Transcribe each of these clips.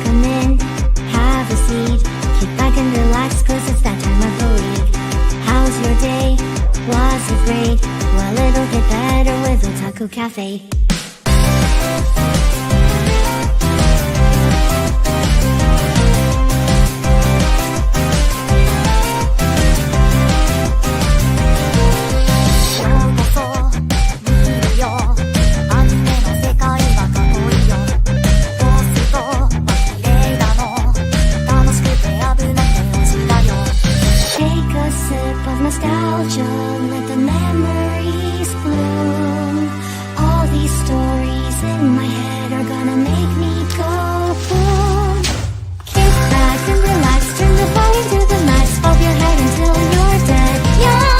come in, have a seat, kick back and relax, cause it's that time of the week. How's your day? Was it great? Well, it'll get better with Otalku Cafe. Nostalgia, let the memories bloom. All these stories in my head are gonna make me go boom. Kick back and relax, turn the volume to the max, bob your head until you're dead. Yeah.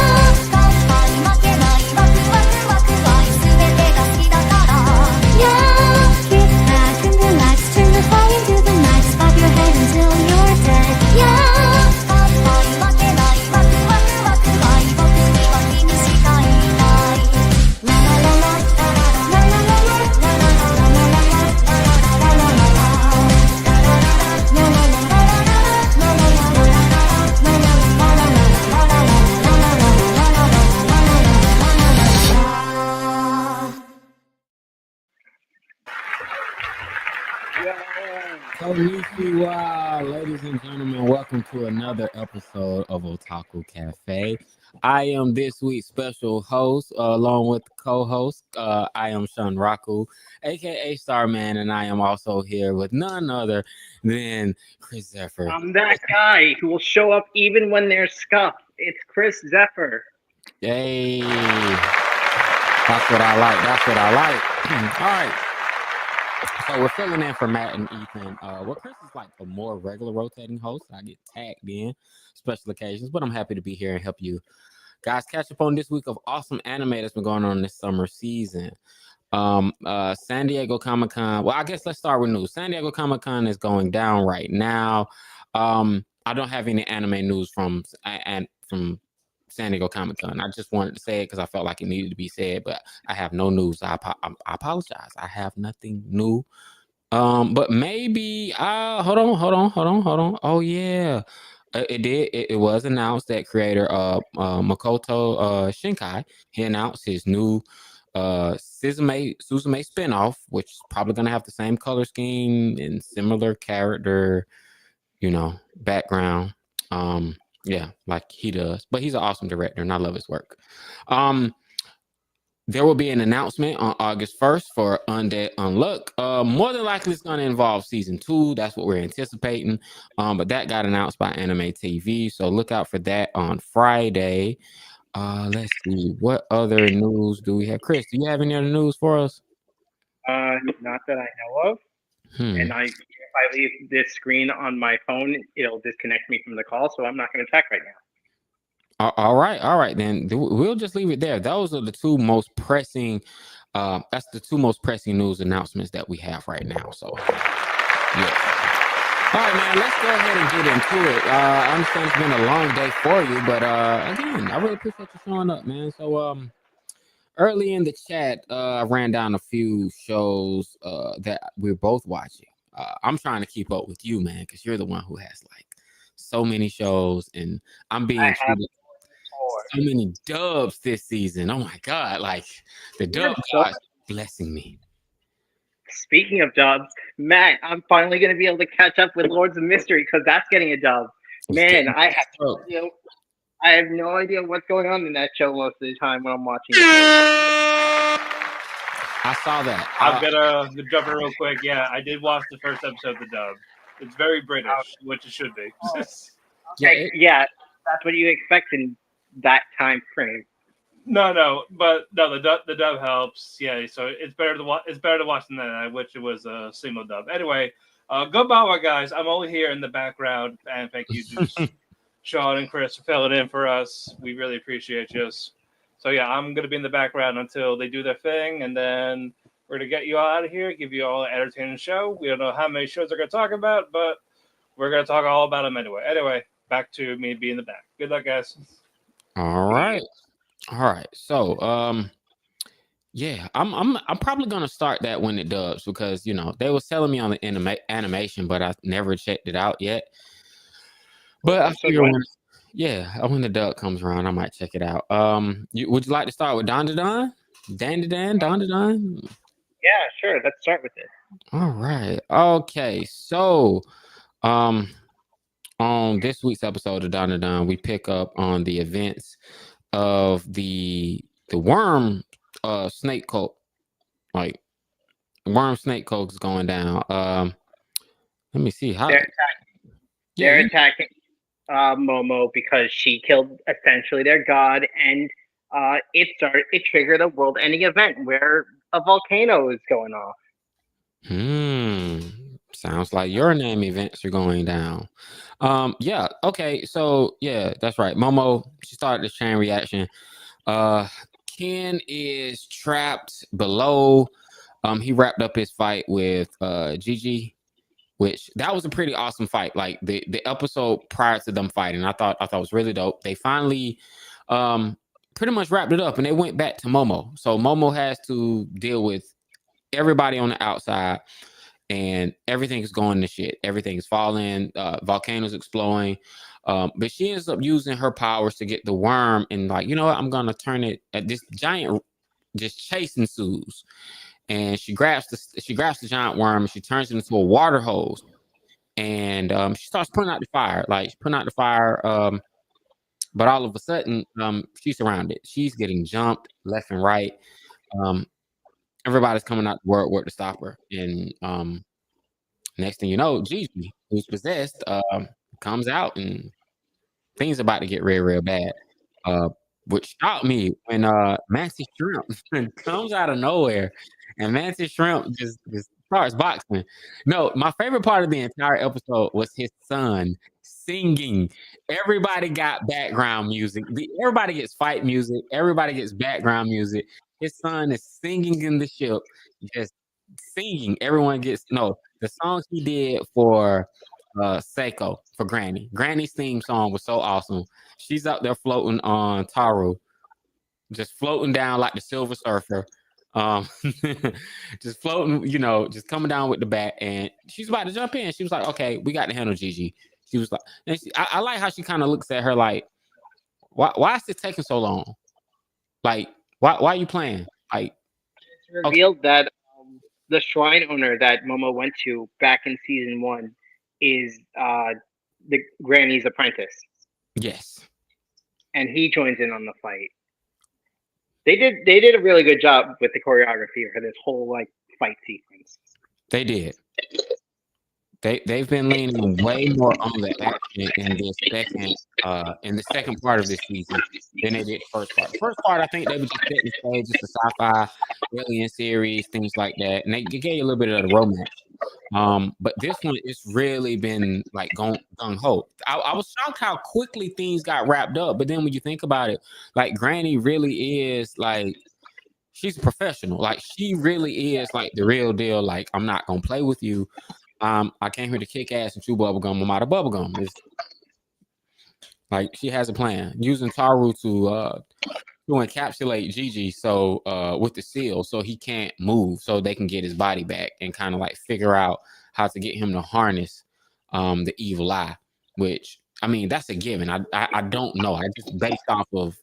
Yeah. Kick back and relax, turn the volume to the max, bob your head until you're dead. Yeah. Konnichiwa, ladies and gentlemen. Welcome to another episode of Otalku Cafe. I am this week's special host, along with the co-host. I am Shunraku, aka Starman, and I am also here with none other than Chris Zephyr. I'm that guy who will show up even when there's scuff. It's Chris Zephyr. Yay! That's what I like. That's what I like. All right. So we're filling in for Matt and Ethan. Chris is like a more regular rotating host. I get tagged in special occasions, but I'm happy to be here and help you guys catch up on this week of awesome anime that's been going on this summer season. San Diego Comic-Con. Well, I guess let's start with news. San Diego Comic-Con is going down right now. I don't have any anime news from San Diego Comic-Con. I just wanted to say it because I felt like it needed to be said, but I have no news. I apologize. I have nothing new. But maybe hold on. Oh yeah. It was announced that creator Makoto Shinkai, he announced his new Suzume spinoff, which is probably gonna have the same color scheme and similar character, background. Yeah, like he does. But he's an awesome director and I love his work. There will be an announcement on August 1st for Undead Unluck. More than likely, it's going to involve season 2. That's what we're anticipating. But that got announced by Anime TV, so look out for that on Friday. Let's see, what other news do we have? Chris, do you have any other news for us? Not that I know of. And if I leave this screen on my phone, it'll disconnect me from the call, so I'm not going to check right now. All right. Then we'll just leave it there. Those are the two most pressing. That's the two most pressing news announcements that we have right now. So, yeah. All right, man. Let's go ahead and get into it. I understand it's been a long day for you, but again, I really appreciate you showing up, man. So, early in the chat, I ran down a few shows that we're both watching. I'm trying to keep up with you, man, because you're the one who has like so many shows, and I'm being treated. So many dubs this season. Oh my god, like the dub gods blessing me. Speaking of dubs, Matt, I'm finally going to be able to catch up with Lords of Mystery because that's getting a dub. Man, I have no idea what's going on in that show most of the time when I'm watching it. I saw that. I'm gonna jump in real quick. Yeah, I did watch the first episode of the dub. It's very British, which it should be. Yeah, that's what you expect in that time frame. The dub helps. Yeah, so it's better to watch. It's better to watch than that. I wish it was a single dub. Anyway, goodbye, guys. I'm only here in the background, and thank you to Sean and Chris for filling in for us. We really appreciate you. So yeah, I'm gonna be in the background until they do their thing, and then we're gonna get you out of here, give you all an entertaining show. We don't know how many shows they're gonna talk about, but we're gonna talk all about them anyway. Anyway, back to me being in the back. Good luck, guys. All right. So, Yeah, I'm probably gonna start that when it does because they was telling me on the animation, but I never checked it out yet. But I Episode figure one? when the dub comes around, I might check it out. Would you like to start with Don Don? Don Don? Yeah, sure. Let's start with it. All right. Okay. So, um, on this week's episode of Don Don, we pick up on the events of the worm snake cult. Like worm snake cult is going down. Let me see how. They're attacking. Yeah, They're attacking Momo because she killed essentially their god, and it triggered a world-ending event where a volcano is going off. Sounds like your name events are going down. Yeah, okay, so yeah, that's right. Momo, she started this chain reaction. Ken is trapped below. He wrapped up his fight with Gigi, which that was a pretty awesome fight. Like the episode prior to them fighting, I thought it was really dope. They finally pretty much wrapped it up and they went back to Momo. So Momo has to deal with everybody on the outside and everything is going to shit. Everything is falling, volcanoes exploding. But she ends up using her powers to get the worm and like, you know what, I'm gonna turn it at this giant just chase ensues. And she grabs the giant worm and she turns it into a water hose. And she starts putting out the fire. Like she's putting out the fire. But all of a sudden, she's surrounded. She's getting jumped left and right. Everybody's coming out the work to stop her. And next thing you know, Gigi, who's possessed, comes out and things about to get real bad. Which shocked me when Mantis Shrimp comes out of nowhere and Mantis Shrimp just starts boxing. No, my favorite part of the entire episode was his son singing. Everybody got background music. Everybody gets fight music. Everybody gets background music. His son is singing in the ship, just singing. Everyone gets the songs he did for Seiko for Granny. Granny's theme song was so awesome. She's out there floating on Taru, just floating down like the Silver Surfer. Just floating, just coming down with the bat, and she's about to jump in. She was like, "Okay, we got to handle Gigi." She was like, and I like how she kind of looks at her like, "Why is it taking so long? Like, why are you playing?" Like, it's revealed that the shrine owner that Momo went to back in season 1 is the Granny's apprentice. Yes, and he joins in on the fight. They did a really good job with the choreography for this whole like fight sequence. They did. They've been leaning way more on the action in the second part of this season than they did the first part. The first part, I think they were just setting the stage, just a sci-fi alien series, things like that, and they gave you a little bit of the romance. But this one, it's really been like gung ho. I was shocked how quickly things got wrapped up, but then when you think about it, like Granny really is like. She's a professional. Like she really is like the real deal. Like I'm not gonna play with you. I came here to kick ass and chew bubblegum. I'm out of bubblegum. It's like she has a plan using Taru to encapsulate Gigi so with the seal so he can't move so they can get his body back and kind of like figure out how to get him to harness the evil eye, which I mean that's a given. I don't know. I just based off of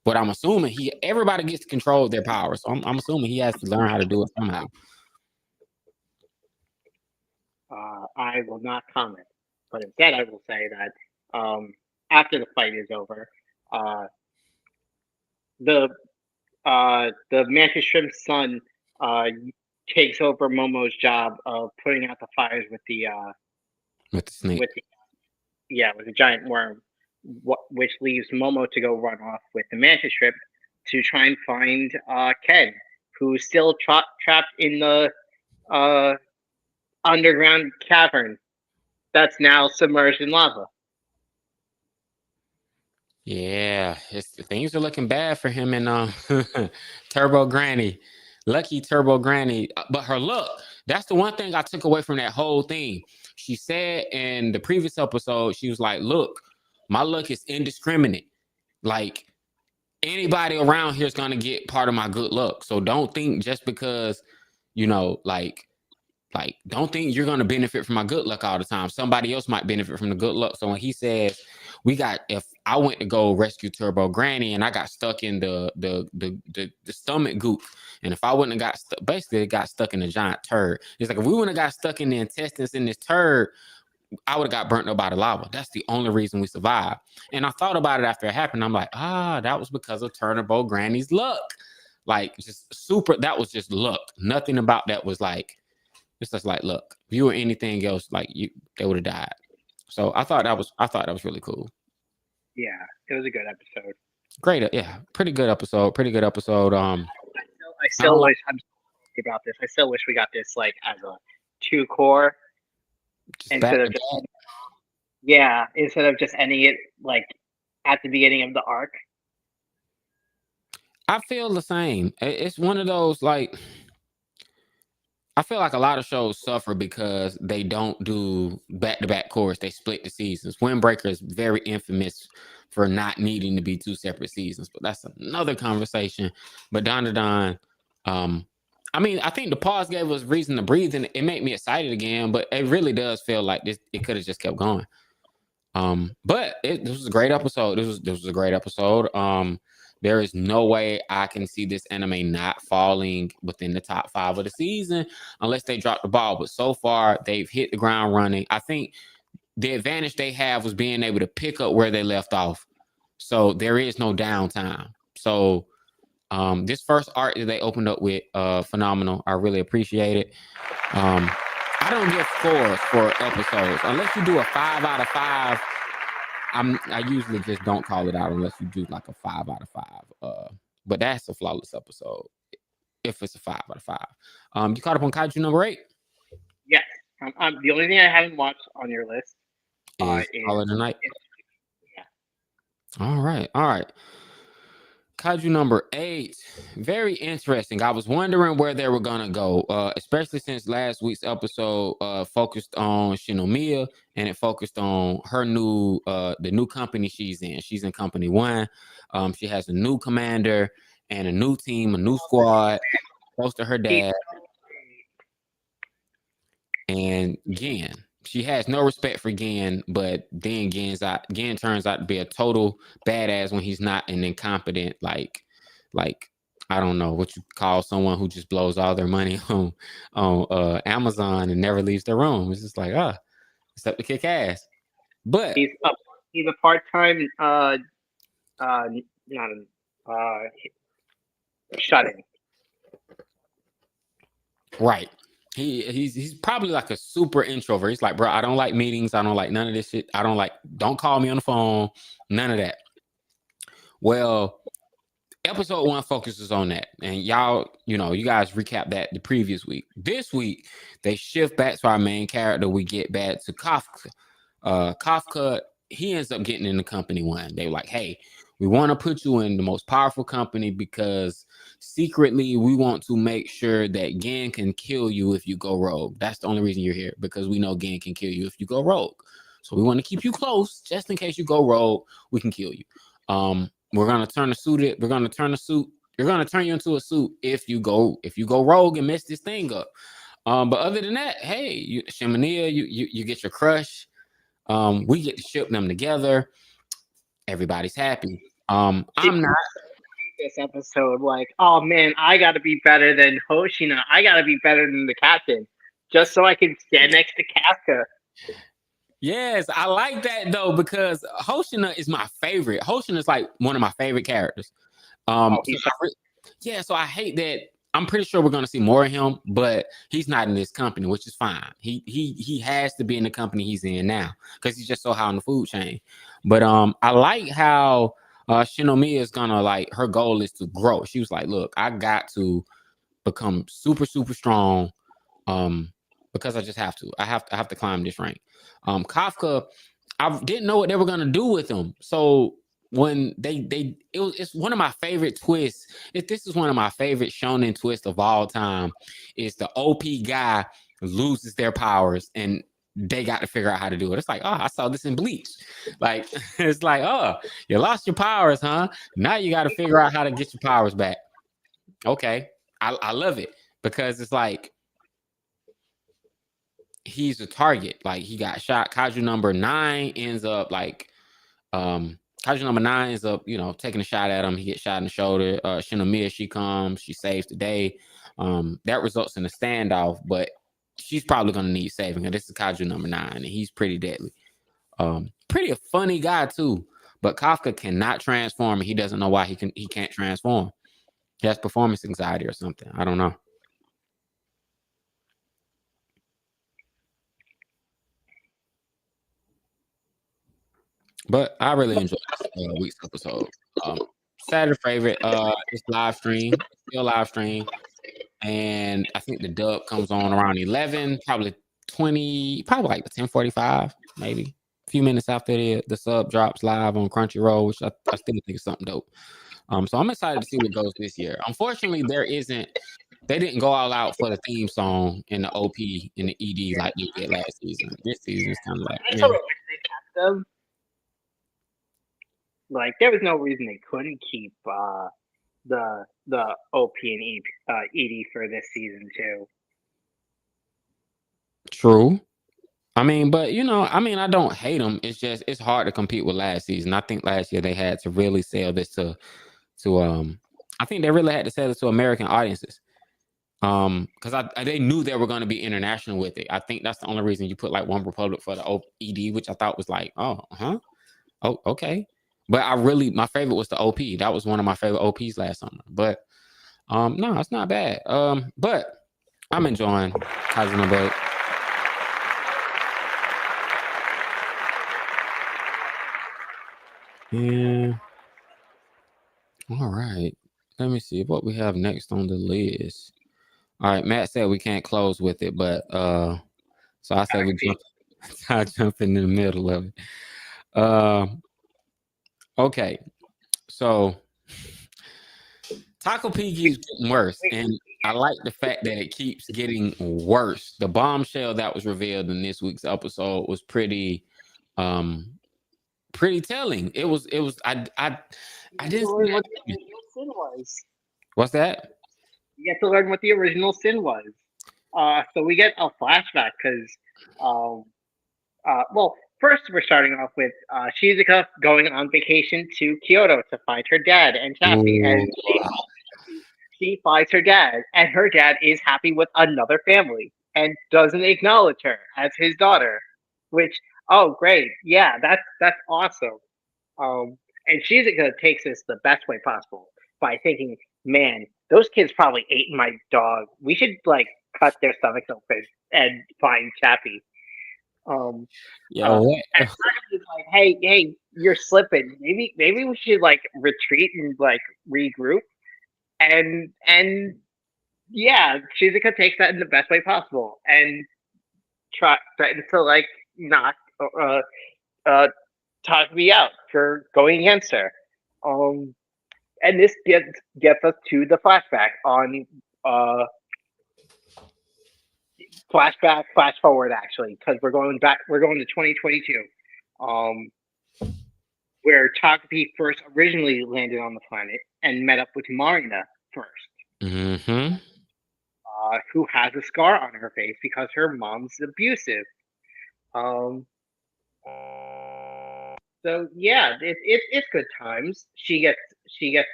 but I'm assuming everybody gets to control their powers. So I'm assuming he has to learn how to do it somehow. I will not comment, but instead I will say that after the fight is over, the Mantis Shrimp's son takes over Momo's job of putting out the fires with the snake. with the giant worm, which leaves Momo to go run off with the Mantis Shrimp to try and find Ken, who's still trapped in the underground cavern that's now submerged in lava. Yeah, things are looking bad for him and Turbo Granny. Lucky Turbo Granny. But her look, that's the one thing I took away from that whole thing. She said in the previous episode, she was like, look, my look is indiscriminate. Like, anybody around here is gonna get part of my good luck. So don't think just because, like don't think you're gonna benefit from my good luck all the time. Somebody else might benefit from the good luck. So when he says if I went to go rescue Turbo Granny and I got stuck in the stomach goop, and if I wouldn't have basically it got stuck in a giant turd. It's like if we wouldn't have got stuck in the intestines in this turd, I would have got burnt up by the lava. That's the only reason we survived. And I thought about it after it happened. I'm like, that was because of Turbo Granny's luck. Like just super. That was just luck. Nothing about that was like. It's just like, look, if you were anything else, like they would have died. So I thought that was really cool. Yeah, it was a good episode. Great, yeah, pretty good episode. I still wish I'm sorry about this. I still wish we got this like as a 2 core instead of just ending it like at the beginning of the arc. I feel the same. It's one of those like. I feel like a lot of shows suffer because they don't do back-to-back cores. They split the seasons. Windbreaker is very infamous for not needing to be 2 separate seasons, but that's another conversation. But Don, I mean, I think the pause gave us reason to breathe, and it made me excited again. But it really does feel like this. It could have just kept going. But this was a great episode. This was a great episode. There is no way I can see this anime not falling within the top 5 of the season unless they drop the ball. But so far, they've hit the ground running. I think the advantage they have was being able to pick up where they left off. So there is no downtime. So this first arc that they opened up with, phenomenal. I really appreciate it. I don't give scores for episodes. Unless you do a 5 out of 5, I usually just don't call it out unless you do like a 5 out of 5. But that's a flawless episode if it's a 5 out of 5. You caught up on Kaiju number 8? Yes. The only thing I haven't watched on your list is All of the Night. Yeah. All right. Kaiju number 8, very interesting. I was wondering where they were gonna go, especially since last week's episode focused on Shinomiya and it focused on her the new company she's in. She's in Company 1. She has a new commander and a new team, a new squad, close to her dad. And Gen, she has no respect for Gen, but then Gen turns out to be a total badass when he's not an incompetent, like I don't know what you call someone who just blows all their money on Amazon and never leaves their room. It's just like, except to kick ass. But he's a part-time shut-in. Right. He's probably like a super introvert. He's like, bro, I don't like meetings. I don't like none of this shit. Don't call me on the phone. None of that. Well, episode 1 focuses on that. And y'all, you guys recap that the previous week. This week, they shift back to our main character. We get back to Kafka. Kafka, he ends up getting in the Company 1. They were like, hey, we want to put you in the most powerful company because secretly we want to make sure that Gen can kill you if you go rogue. That's the only reason you're here, because we know Gen can kill you if you go rogue. So we want to keep you close just in case you go rogue, we can kill you. We're gonna turn the suit. We're gonna turn the suit. You're gonna turn you into a suit if you go rogue and mess this thing up. But other than that, hey, Shimania, you get your crush. We get to ship them together. Everybody's happy. I'm not this episode like, oh man, I gotta be better than Hoshina. I gotta be better than the captain, just so I can stand next to Kafka. Yes, I like that though, because Hoshina is my favorite. Hoshina is like one of my favorite characters. So I hate that. I'm pretty sure we're gonna see more of him, but he's not in this company, which is fine. He has to be in the company he's in now because he's just so high on the food chain. But I like how Shinomiya is gonna, like, her goal is to grow. She was like, look, I got to become super, super strong because I just have to. I have to climb this rank. Kafka, I didn't know what they were gonna do with him. So when it's one of my favorite twists. This is one of my favorite shonen twists of all time. Is the OP guy loses their powers and they got to figure out how to do it. It's like, oh, I saw this in Bleach. Like, it's like, oh, you lost your powers, huh? Now you got to figure out how to get your powers back. Okay. I love it because it's like he's a target. Like he got shot. Kaiju number 9 ends up like Kaiju number 9 ends up, taking a shot at him. He gets shot in the shoulder. Shinomiya, she comes, she saves the day. That results in a standoff, but she's probably gonna need saving. And this is Kaiju number 9, and he's pretty deadly. Pretty a funny guy too. But Kafka cannot transform, and he doesn't know why he can't transform. He has performance anxiety or something. I don't know. But I really enjoyed this week's episode. Saturday favorite. It's live stream, still live stream, and I think the dub comes on around 11, probably 20, probably like 10:45, maybe a few minutes after the sub drops live on Crunchyroll, which I still think is something dope. So I'm excited to see what goes this year. Unfortunately, they didn't go all out for the theme song and the OP and the ED like they did last season. This season is kind of like, I wish they kept them. Like there was no reason they couldn't keep the OP and ED for this season too. True. I mean, but I don't hate them. It's just it's hard to compete with last season. I think last year they had to really sell this to I think they really had to sell it to American audiences. Because they knew they were going to be international with it. I think that's the only reason you put like One Republic for the ED, which I thought was like, oh, okay. But my favorite was the OP. That was one of my favorite OPs last summer. But no, it's not bad. But I'm enjoying Kazuma Break. Yeah. All right. Let me see what we have next on the list. All right, Matt said we can't close with it, but so I say I jump in the middle of it. Okay, so Taco P keeps getting worse, and I like the fact that it keeps getting worse. The bombshell that was revealed in this week's episode was pretty telling. It was I didn't see what the original sin was. What's that? You get to learn what the original sin was. So we get a flashback because, well, first we're starting off with Shizuka going on vacation to Kyoto to find her dad and Chappie, and she finds her dad, and her dad is happy with another family and doesn't acknowledge her as his daughter, which, oh great, yeah, that's awesome. And Shizuka takes this the best way possible by thinking, man, those kids probably ate my dog. We should like cut their stomachs open and find Chappie. And he's like, hey, you're slipping. Maybe we should like retreat and like regroup. And yeah, Shizuka takes that in the best way possible and threatens to like knock Takumi out for going against her. And this gets us to the flashback on flash forward actually, because we're going to 2022, where Takumi first originally landed on the planet and met up with Marina first, who has a scar on her face because her mom's abusive. So yeah, it's good times. She gets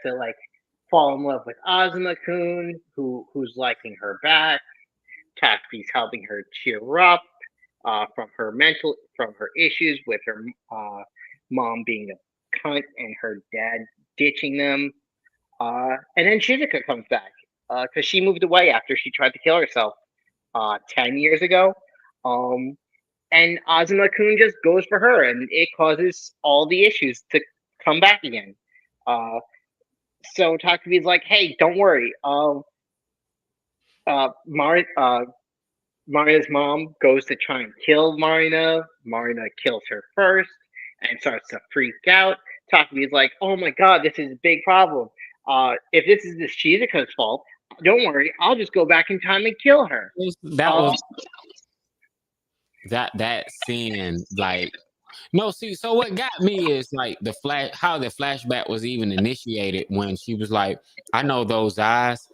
to like fall in love with Azuma-kun, who's liking her back. Takumi's helping her cheer up from her issues with her mom being a cunt and her dad ditching them. And then Shizuka comes back because she moved away after she tried to kill herself 10 years ago. And Azuma-kun just goes for her, and it causes all the issues to come back again. So Takumi's like, hey, don't worry. Marina's mom goes to try and kill Marina. Marina kills her first and starts to freak out. Takumi's like, oh my god, this is a big problem. If this is the Shizuka's fault, don't worry, I'll just go back in time and kill her. that scene, like, no, see, so what got me is like how the flashback was even initiated when she was like, I know those eyes,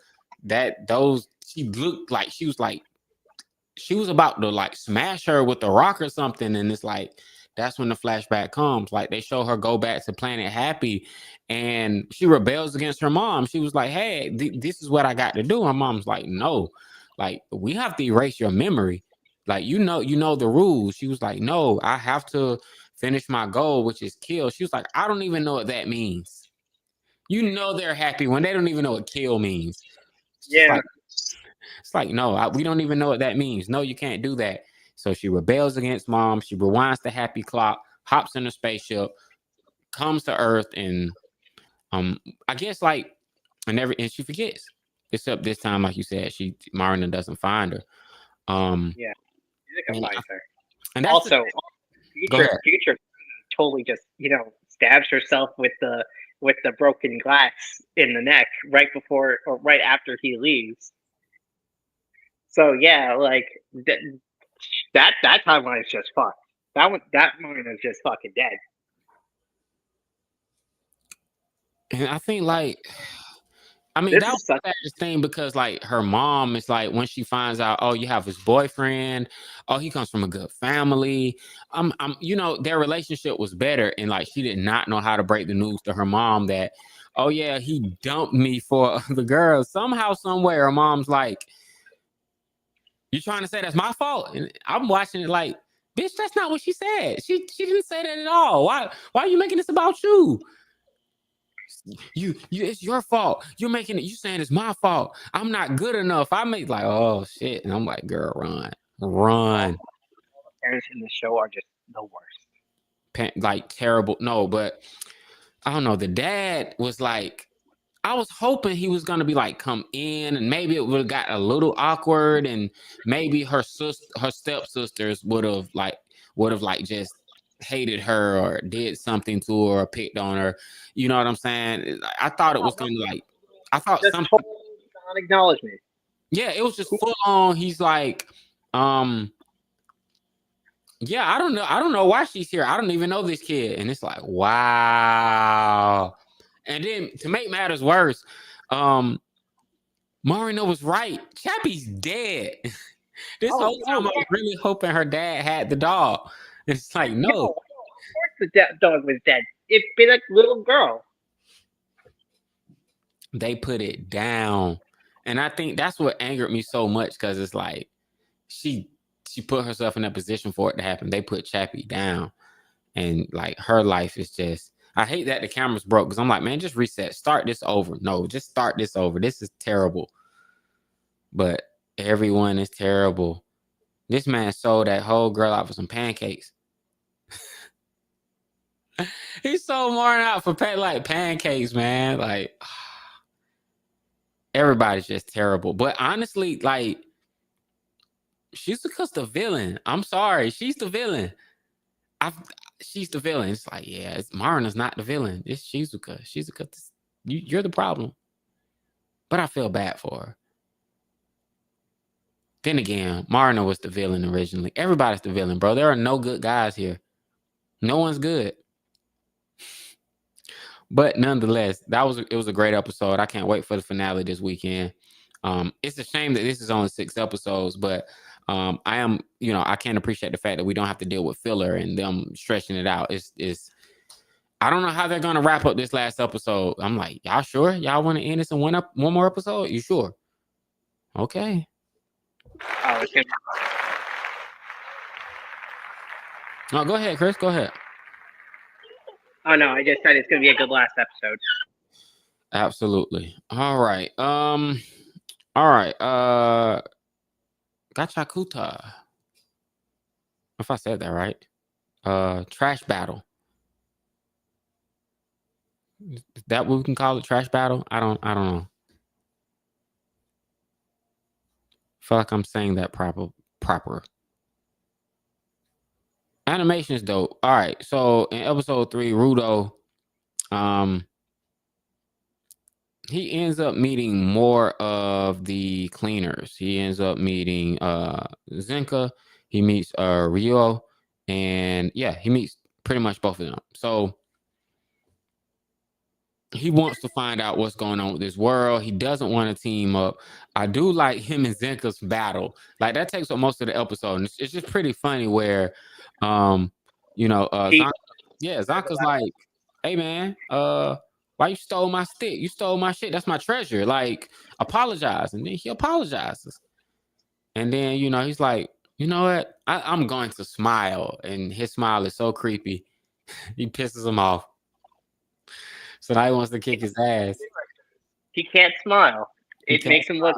she looked like she was about to like smash her with the rock or something, and it's like that's when the flashback comes. Like they show her go back to Planet Happy, and she rebels against her mom. She was like, "Hey, this is what I got to do." Her mom's like, "No, like we have to erase your memory. Like you know the rules." She was like, "No, I have to finish my goal, which is kill." She was like, "I don't even know what that means." You know they're happy when they don't even know what kill means. She's Yeah. like, it's like, no, we don't even know what that means. No, you can't do that. So she rebels against mom. She rewinds the happy clock, hops in a spaceship, comes to Earth, and I guess like and she forgets. Except this time, like you said, Marina doesn't find her. Yeah. He's And, gonna find her. and that's Also, go ahead. future totally just stabs herself with the broken glass in the neck right before or right after he leaves. So yeah, like that timeline is just fucked. That moment is just fucking dead. And I think like I mean, This that was is such the saddest thing because, like, her mom is like, when she finds out, oh, you have his boyfriend, oh, he comes from a good family. Their relationship was better, and like, she did not know how to break the news to her mom that, oh yeah, he dumped me for the girl. Somehow, somewhere, her mom's like, you trying to say that's my fault? And I'm watching it like, bitch, that's not what she said. She didn't say that at all. Why are you making this about you? You it's your fault. You're making it, you saying it's my fault. I'm not good enough. I make like, oh shit. And I'm like, girl, run. parents in the show are just the worst. Like terrible. No, but I don't know. The dad was like, I was hoping he was gonna be like, come in, and maybe it would have got a little awkward, and maybe her stepsisters would have like just hated her or did something to her or picked on her. You know what I'm saying? I thought it was gonna like, I thought Just something. total non-acknowledgement. Yeah, it was just full on. He's like, yeah, I don't know why she's here. I don't even know this kid. And it's like, wow. And then to make matters worse, Marino was right. Chappie's dead. This whole time I was really hoping her dad had the dog. It's like, no. Of course the dog was dead. It bit a little girl. They put it down. And I think that's what angered me so much, because it's like she put herself in a position for it to happen. They put Chappie down. And like her life is just, I hate that the camera's broke, because I'm like, man, just reset. Start this over. No, just start this over. This is terrible. But everyone is terrible. This man sold that whole girl out for some pancakes. He sold Martin out for like pancakes, man. Like, everybody's just terrible. But honestly, like, Shizuka's the villain. I'm sorry, she's the villain. She's the villain. It's like, yeah, Marina's not the villain. It's Shizuka. Shizuka, you're the problem. But I feel bad for her. Then again, Marina was the villain originally. Everybody's the villain, bro. There are no good guys here. No one's good. But nonetheless, it was a great episode. I can't wait for the finale this weekend. It's a shame that this is only 6 episodes, but I can't appreciate the fact that we don't have to deal with filler and them stretching it out. It's I don't know how they're gonna wrap up this last episode. I'm like, y'all sure? Y'all want to end this in one more episode? You sure? Okay. Oh, it's gonna No, go ahead, Chris. Go ahead. Oh no, I just said it's gonna be a good last episode. Absolutely. All right. All right. Gachiakuta. If I said that right. Trash battle. Is that what we can call it? Trash battle? I don't know. Feel like I'm saying that proper. Animation is dope. All right. So in episode 3, Rudo, he ends up meeting more of the cleaners. He ends up meeting Zenka. He meets Ryo, and yeah, he meets pretty much both of them. So he wants to find out what's going on with this world. He doesn't want to team up. I do like him and Zenka's battle. Like that takes up most of the episode. And it's just pretty funny where He- Zonka's like, hey man, why you stole my stick? You stole my shit. That's my treasure. Like, apologize. And then he apologizes. And then, he's like, you know what? I'm going to smile. And his smile is so creepy. He pisses him off. So now he wants to kick his ass. He can't smile. It can't makes him look.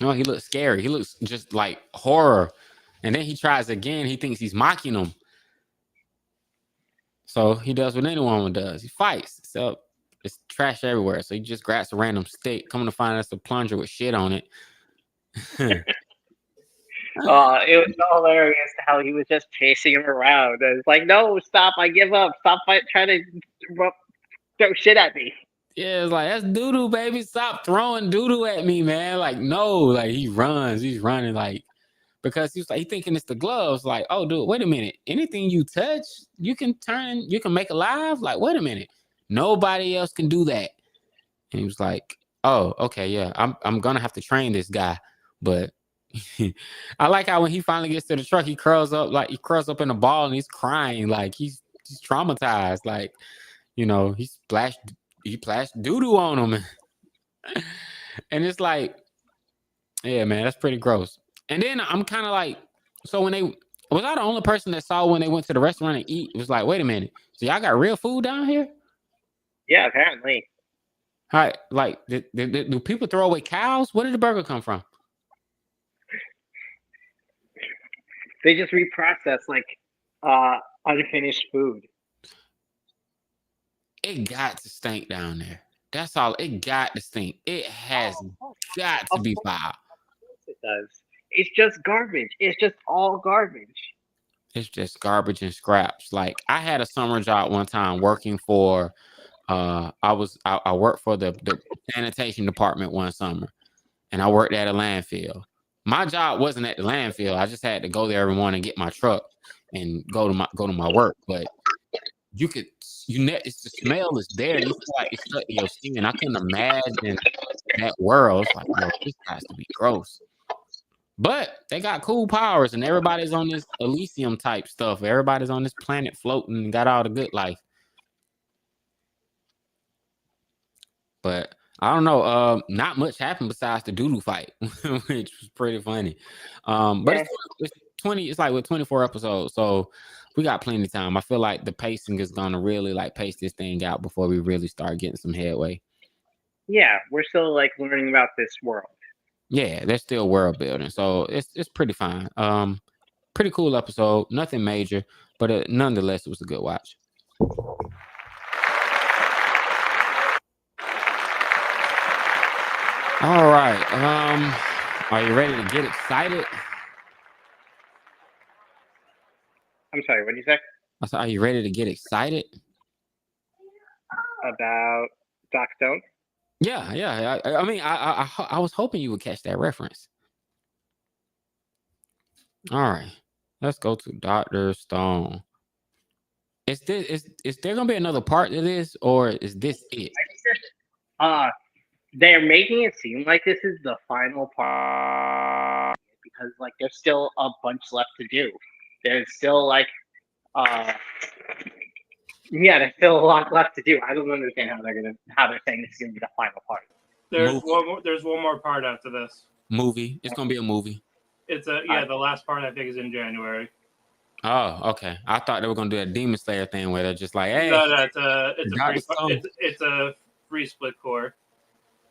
No, he looks scary. He looks just like horror. And then he tries again. He thinks he's mocking him. So he does what anyone does. He fights. So it's trash everywhere. So he just grabs a random stick. Coming to find us a plunger with shit on it. It was so hilarious how he was just chasing him around. It's like, no, stop! I give up. Stop trying to throw shit at me. Yeah, it's like, that's doo-doo, baby. Stop throwing doo-doo at me, man. Like, no. Like, he runs. He's running, like, because he's like, he thinking it's the gloves. Like, oh, dude, wait a minute. Anything you touch, you can make alive? Like, wait a minute. Nobody else can do that. And he was like, oh, okay, yeah. I'm going to have to train this guy. But I like how when he finally gets to the truck, he curls up in a ball and he's crying. Like, he's traumatized. Like, he splashed doo-doo on him. And it's like, yeah, man, that's pretty gross. And then I'm kind of like, so was I the only person that saw when they went to the restaurant and eat? It was like, wait a minute. So y'all got real food down here? Yeah, apparently. All right, like, do people throw away cows? Where did the burger come from? They just reprocess like unfinished food. It got to stink down there. That's all. It got to stink. It has got to be foul. It does. It's just garbage. It's just all garbage. It's just garbage and scraps. Like, I had a summer job one time working for I worked for the sanitation department one summer, and I worked at a landfill. My job wasn't at the landfill. I just had to go there every morning, get my truck, and go to my work. But it's the smell is there. You feel like it's stuck in your skin. I couldn't imagine that world. It's like, yo, this has to be gross. But they got cool powers, and everybody's on this Elysium type stuff. Everybody's on this planet floating and got all the good life. But I don't know. Not much happened besides the doodoo fight, which was pretty funny. But it's 20. It's like with 24 episodes, so we got plenty of time. I feel like the pacing is gonna really like pace this thing out before we really start getting some headway. Yeah, we're still like learning about this world. Yeah, there's still world building, so it's pretty fine. Pretty cool episode. Nothing major, but nonetheless, it was a good watch. All right. Are you ready to get excited? I'm sorry, what did you say? I said, are you ready to get excited? About Doc Stone? Yeah. I mean, I was hoping you would catch that reference. All right. Let's go to Dr. Stone. Is there gonna be another part to this, or is this it? They're making it seem like this is the final part because like there's still a bunch left to do. There's still like there's still a lot left to do. I don't understand how they're saying this is gonna be the final part. There's one more part after this. Movie. It's gonna be a movie. It's the last part I think is in January. Oh, okay. I thought they were gonna do a Demon Slayer thing where they're just like, hey, No, it's a free split core.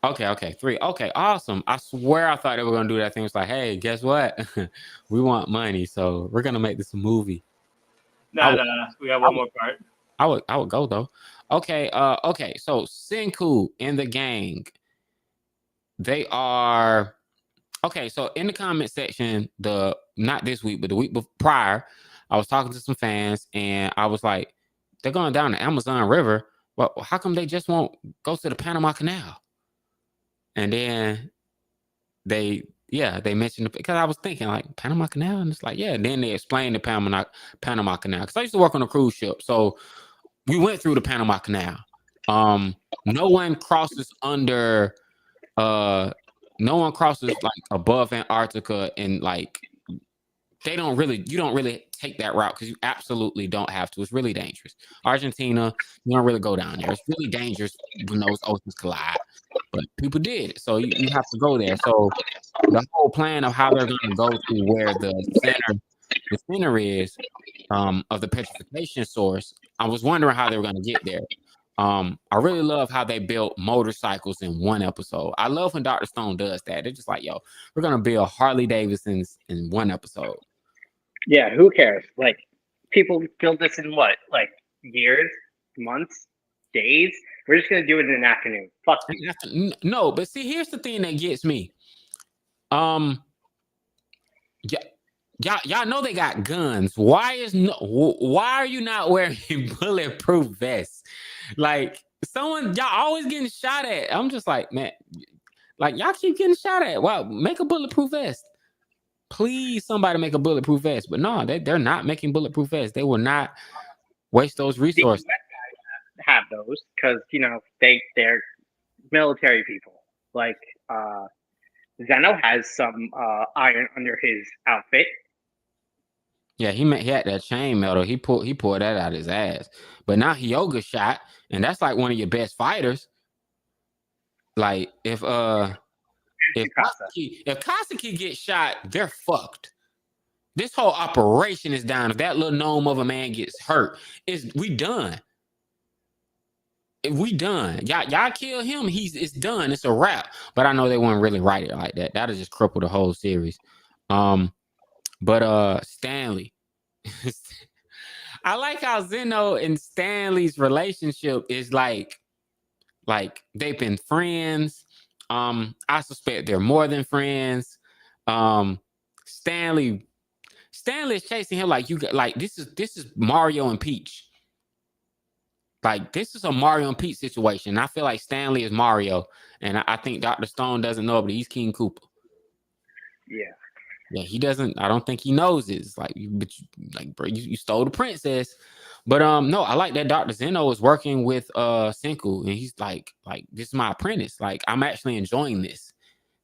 Okay, 3. Okay, awesome. I swear I thought they were gonna do that thing. It's like, hey, guess what? We want money, so we're gonna make this a movie. No, we got one more part. I would go though. Okay, so Senku and the gang. They are okay. So in the comment section, not this week, but the week prior, I was talking to some fans, and I was like, they're going down the Amazon River. Well, how come they just won't go to the Panama Canal? And then they Yeah, they mentioned it because I was thinking like Panama Canal, and it's like, yeah. Then they explained the Panama Canal because I used to work on a cruise ship, so we went through the Panama Canal. No one crosses under. No one crosses like above Antarctica, and like you don't really take that route because you absolutely don't have to. It's really dangerous. Argentina, you don't really go down there. It's really dangerous when those oceans collide. But people did, so you have to go there. So the whole plan of how they're going to go to where the center is of the petrification source. I was wondering how they were going to get there. I really love how they built motorcycles in one episode. I love when Dr. Stone does that. They're just like, yo, we're going to build Harley Davidsons in one episode. Yeah, who cares? Like, people build this in what? Like, years, months, days? We're just gonna do it in an afternoon. Fuck you. No, but see, here's the thing that gets me. Y'all know they got guns. Why are you not wearing bulletproof vests? Like y'all always getting shot at. I'm just like, man, like y'all keep getting shot at. Wow, make a bulletproof vest. Please, somebody make a bulletproof vest. But no, they're not making bulletproof vests. They will not waste those resources. The US guys have those because they're military people. Like Zeno has some iron under his outfit. Yeah, he had that chain metal. He pulled that out of his ass. But now Hyoga shot, and that's like one of your best fighters. Like if Kasaki gets shot, they're fucked. This whole operation is down. If that little gnome of a man gets hurt, we done. We done. Y'all kill him, it's done. It's a wrap. But I know they wouldn't really write it like that. That'll just cripple the whole series. But Stanley. I like how Zeno and Stanley's relationship is like they've been friends. I suspect they're more than friends. Stanley is chasing him like this is Mario and Peach. Like this is a Mario and Peach situation. I feel like Stanley is Mario, and I think Dr. Stone doesn't know, but he's King Koopa. Yeah, he doesn't. I don't think he knows it. It's like, bro, you stole the princess. But no, I like that Dr. Zeno is working with Senku, and he's like this is my apprentice. Like I'm actually enjoying this.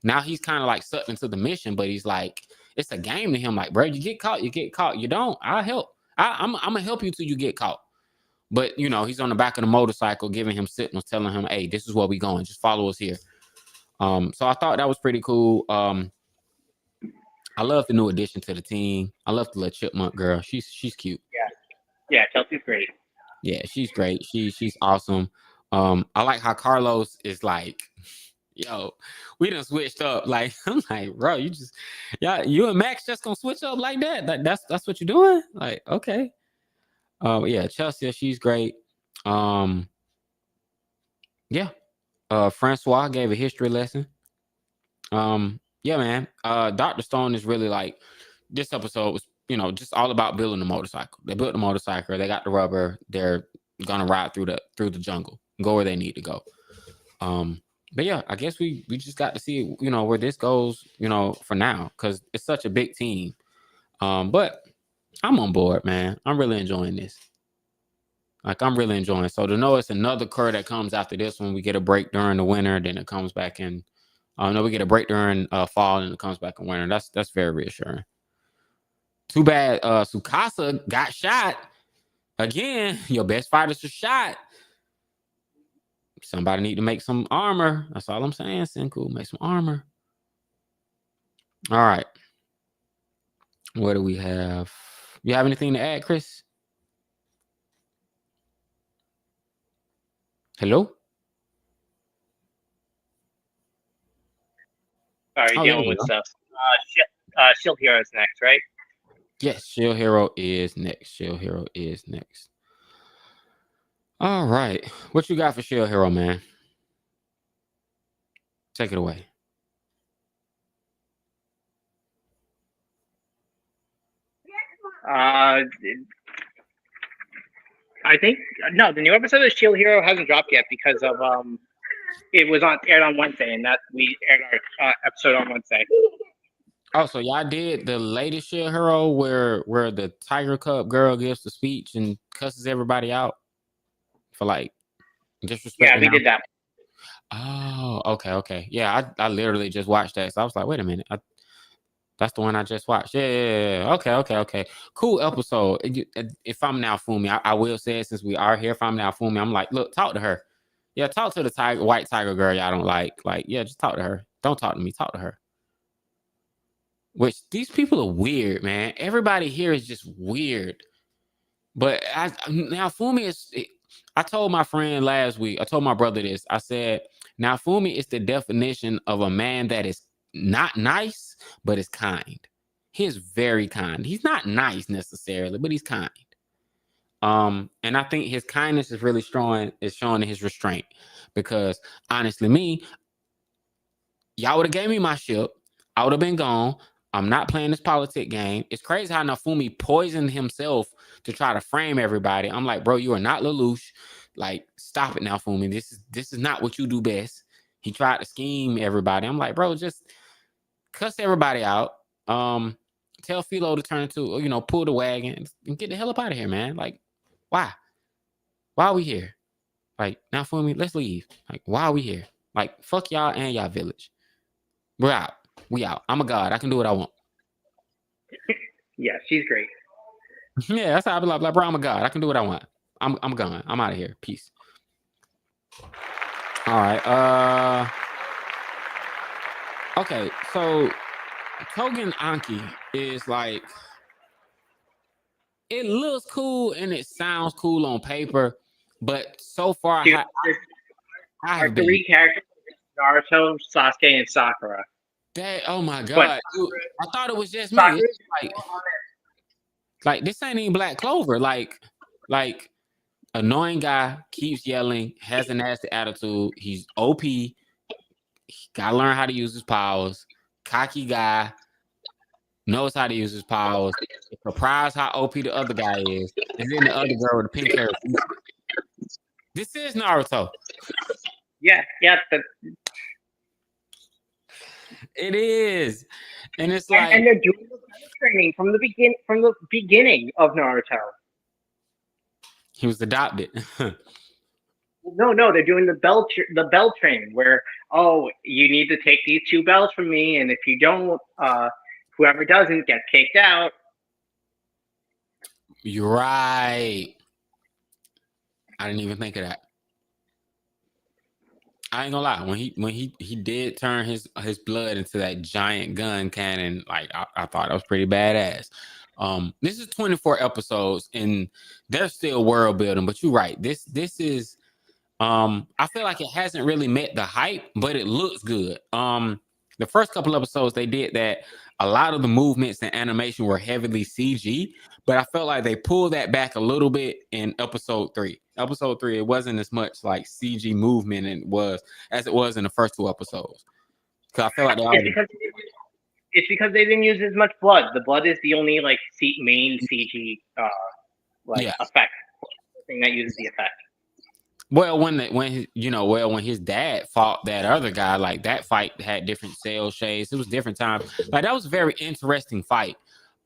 Now he's kind of like sucked into the mission, but he's like, it's a game to him. Like, bro, you get caught. You don't. I'll help. I'm gonna help you till you get caught. But he's on the back of the motorcycle, giving him signals, telling him, "Hey, this is where we going. Just follow us here." So I thought that was pretty cool. I love the new addition to the team. I love the little chipmunk girl. She's cute. Yeah, Chelsea's great. Yeah, she's great. She's awesome. I like how Carlos is like, yo, we done switched up. Like, I'm like, bro, you and Max just gonna switch up like that? That's what you're doing? Like, okay. Yeah, Chelsea, she's great. Yeah. Francois gave a history lesson. Yeah, man. Dr. Stone is really like, this episode was, just all about building the motorcycle. They built the motorcycle. They got the rubber. They're gonna ride through the jungle, go where they need to go. But yeah, I guess we just got to see, where this goes, for now, because it's such a big team. But I'm on board, man. I'm really enjoying this. Like, I'm really enjoying it. So to know it's another cour that comes after this one, we get a break during the winter, then it comes back in. No, we get a break during fall, and it comes back in winter. That's very reassuring. Too bad Tsukasa got shot again. Your best fighters are shot. Somebody need to make some armor. That's all I'm saying, Senku. Make some armor. All right. What do we have? You have anything to add, Chris? Hello? Sorry, dealing with stuff. Shield Hero is next, right? Yes, Shield Hero is next. All right. What you got for Shield Hero, man? Take it away. I think no, the new episode of Shield Hero hasn't dropped yet because of it was aired on Wednesday, and that we aired our episode on Wednesday. Oh, so y'all did the latest shit hero where the Tiger Cup girl gives the speech and cusses everybody out for like Yeah, disrespecting we her. did that. Oh, okay. Yeah, I literally just watched that. So I was like, wait a minute. That's the one I just watched. Yeah. Okay. Cool episode. If I'm now Fumi, I will say it since we are here. If I'm now Fumi, I'm like, look, talk to her. Yeah, talk to the white tiger girl y'all don't like. Like, yeah, just talk to her. Don't talk to me. Talk to her. Which these people are weird, man. Everybody here is just weird. But now Fumi is. I told my friend last week. I told my brother this. I said, now Fumi is the definition of a man that is not nice, but is kind. He is very kind. He's not nice necessarily, but he's kind. And I think his kindness is really showing in his restraint. Because honestly, y'all would have gave me my ship. I would have been gone. I'm not playing this politic game. It's crazy how Nafumi poisoned himself to try to frame everybody. I'm like, bro, you are not Lelouch. Like, stop it now, Fumi. This is not what you do best. He tried to scheme everybody. I'm like, bro, just cuss everybody out. Tell Philo to turn into, pull the wagon and get the hell up out of here, man. Like, why? Why are we here? Like, now Fumi, let's leave. Like, why are we here? Like, fuck y'all and y'all village. We're out. We out. I'm a god. I can do what I want. Yeah, she's great. Yeah, that's how I be like, bro, I'm a god. I can do what I want. I'm gone. I'm out of here. Peace. All right. Okay, so Tougen Anki is like, it looks cool and it sounds cool on paper, but so far Dude, I our have been three characters: Naruto, Sasuke, and Sakura. that. Oh my But god, dude, I thought it was just me. Sakura, It's like this ain't even Black Clover. Like annoying guy keeps yelling, has a nasty attitude. He's OP. He gotta learn how to use his powers. Cocky guy knows how to use his powers. Surprised how OP the other guy is, and then the other girl with the pink hair. This is Naruto. yeah, It is, and it's and, like and they're doing the belt training from the beginning of Naruto. he was adopted. No, they're doing the belt training where you need to take these two belts from me, and if you don't, whoever doesn't gets kicked out. You're right. I didn't even think of that. I ain't gonna lie. When he did turn his blood into that giant gun cannon, like I thought that was pretty badass. This is 24 episodes and they're still world building, but you're right. This is I feel like it hasn't really met the hype, but it looks good. The first couple episodes they did that, a lot of the movements and animation were heavily CG, but I felt like they pulled that back a little bit in episode 3. Episode 3, it wasn't as much like CG movement as it was in the first 2 episodes. Because I feel like It's because they didn't use as much blood. The blood is the only main CG effect thing that uses the effect. Well, when his dad fought that other guy, like that fight had different cell shades. It was different times. Like that was a very interesting fight.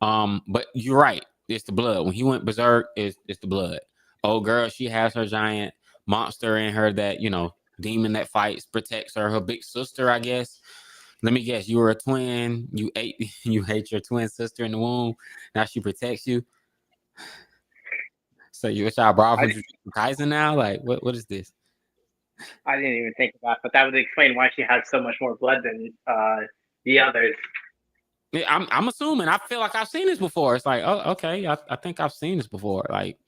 But you're right. It's the blood. When he went berserk, it's the blood. Old girl, she has her giant monster in her that, demon that fights, protects her big sister, I guess. Let me guess, you were a twin. You hate your twin sister in the womb. Now she protects you. So you wish I brought from Kaizen now? Like, what is this? I didn't even think about it, but that would explain why she has so much more blood than the others. Yeah, I'm assuming. I feel like I've seen this before. It's like, oh, okay. I think I've seen this before. Like,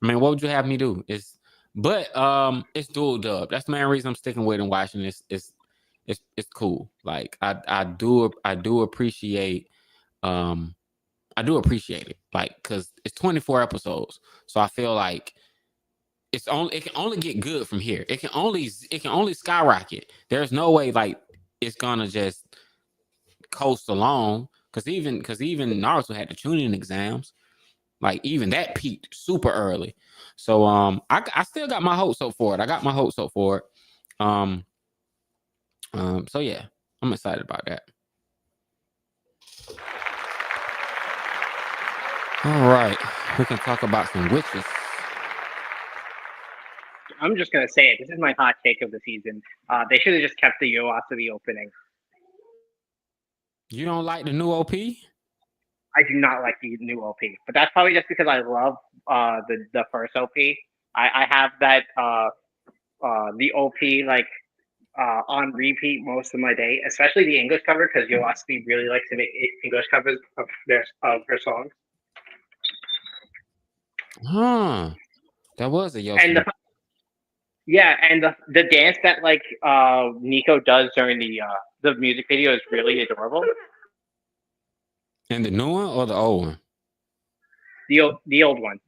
I mean, what would you have me do? It's dual dub. That's the main reason I'm sticking with and watching this. It's cool. Like I do appreciate it. Like, because it's 24 episodes. So I feel like it can only get good from here. It can only skyrocket. There's no way like it's gonna just coast along. Because even Naruto had the tuning exams. Like even that peaked super early. So I still got my hopes up for it. So yeah, I'm excited about that. All right, we can talk about some witches. I'm just gonna say it. This is my hot take of the season. They should have just kept the Yoasobi opening. You don't like the new OP? I do not like the new OP, but that's probably just because I love the first OP. I have that the OP like on repeat most of my day, especially the English cover because Yoasobi really likes to make English covers of her songs. Huh? That was a And Yoshi. yeah, and the dance that like Nico does during the music video is really adorable. And the new one or the old one? The old one.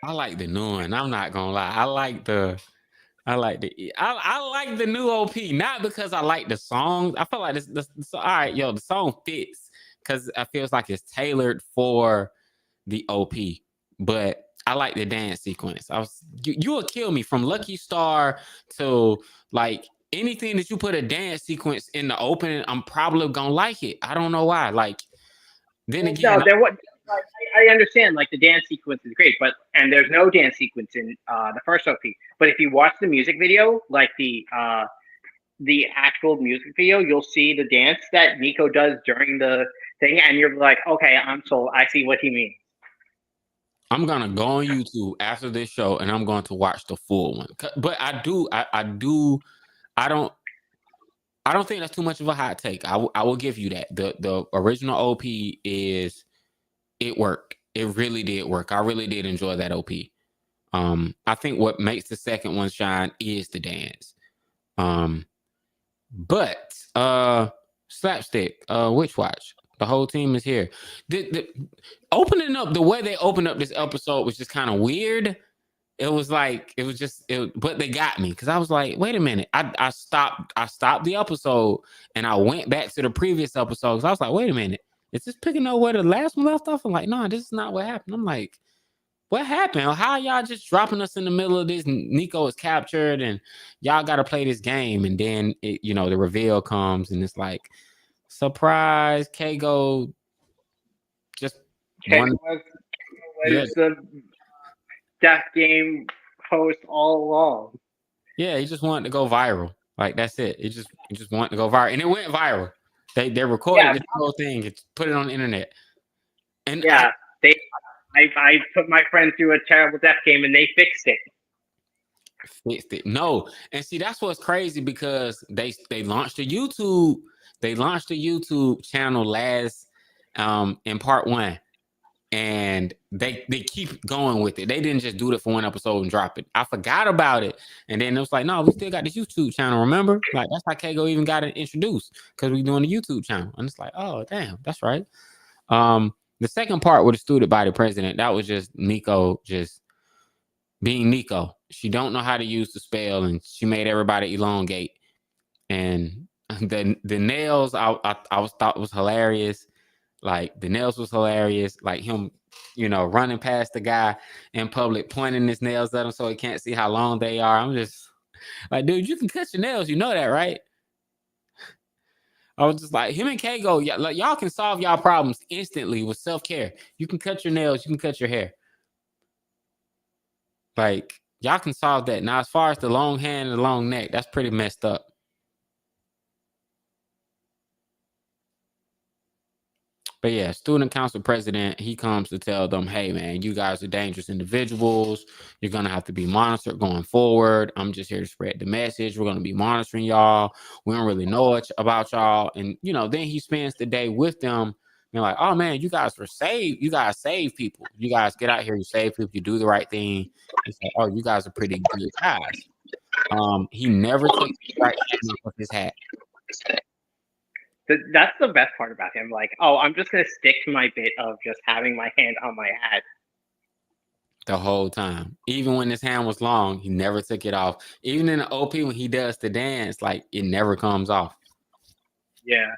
I like the new one. I'm not gonna lie. I like the I like the new OP, not because I like the songs. I feel like this all right, yo, the song fits because I feels like it's tailored for the OP, but I like the dance sequence. You will kill me from Lucky Star to like anything that you put a dance sequence in the opening, I'm probably gonna like it. I don't know why. Like then again, No, there what I understand. Like the dance sequence is great, but and there's no dance sequence in the first OP. But if you watch the music video, like the actual music video, you'll see the dance that Nico does during the thing, and you're like, okay, I'm sold. I see what he means. I'm gonna go on YouTube after this show and I'm going to watch the full one. But I don't think that's too much of a hot take. I will give you that. The original OP is it worked. It really did work. I really did enjoy that OP. I think what makes the second one shine is the dance. But Slapstick, Witch Watch, the whole team is here. The opening up the way they opened up this episode was just kind of weird. It was like but they got me because I was like, wait a minute. I stopped the episode and I went back to the previous episodes. I was like, wait a minute, is this picking up where the last one left off? I'm like, no, this is not what happened. I'm like, what happened? How y'all just dropping us in the middle of this? Nico is captured and y'all got to play this game, and then the reveal comes and it's like, surprise, Kago just Ken one. was Yeah, the death game host all along. yeah, he just wanted to go viral. Like that's it. He just wanted to go viral, and it went viral. They recorded this whole thing and put it on the internet. And yeah, I put my friend through a terrible death game and they fixed it. Fixed it. No, and see that's what's crazy because they launched a YouTube. They launched a YouTube channel last in part 1. And they keep going with it. They didn't just do it for one episode and drop it. I forgot about it. And then it was like, no, we still got this YouTube channel, remember? Like, that's how Kago even got it introduced because we doing the YouTube channel. And it's like, oh, damn, that's right. The second part with the student body president, that was just Nico just being Nico. She don't know how to use the spell and she made everybody elongate. And the nails I thought was hilarious. Like the nails was hilarious. Like him, running past the guy in public, pointing his nails at him so he can't see how long they are. I'm just like, dude, you can cut your nails. You know that, right? I was just like, him and Kago, y'all can solve y'all problems instantly with self-care. You can cut your nails. You can cut your hair. Like, y'all can solve that. Now, as far as the long hand and the long neck, that's pretty messed up. But yeah, student council president, he comes to tell them, hey, man, you guys are dangerous individuals. You're going to have to be monitored going forward. I'm just here to spread the message. We're going to be monitoring y'all. We don't really know much about y'all. And, then he spends the day with them. They're like, oh, man, you guys were saved. You guys save people. You guys get out here. You save people. You do the right thing. It's like, oh, you guys are pretty good guys. He never takes the right hand off of his hat. That's the best part about him. Like, oh, I'm just gonna stick to my bit of just having my hand on my hat the whole time. Even when his hand was long, he never took it off. Even in the OP when he does the dance, like it never comes off. Yeah,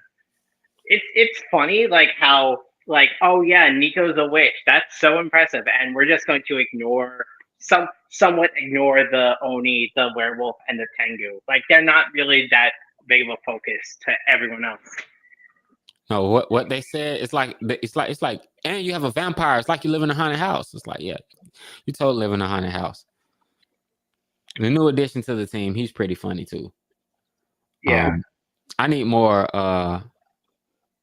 it's funny, like how like, oh yeah, Nico's a witch. That's so impressive, and we're just going to somewhat ignore the Oni, the werewolf, and the Tengu. Like they're not really that big of a focus to everyone else. No, what they said, it's like and you have a vampire. It's like you live in a haunted house. It's like, yeah, you totally live in a haunted house. The new addition to the team, he's pretty funny too. Yeah. I need more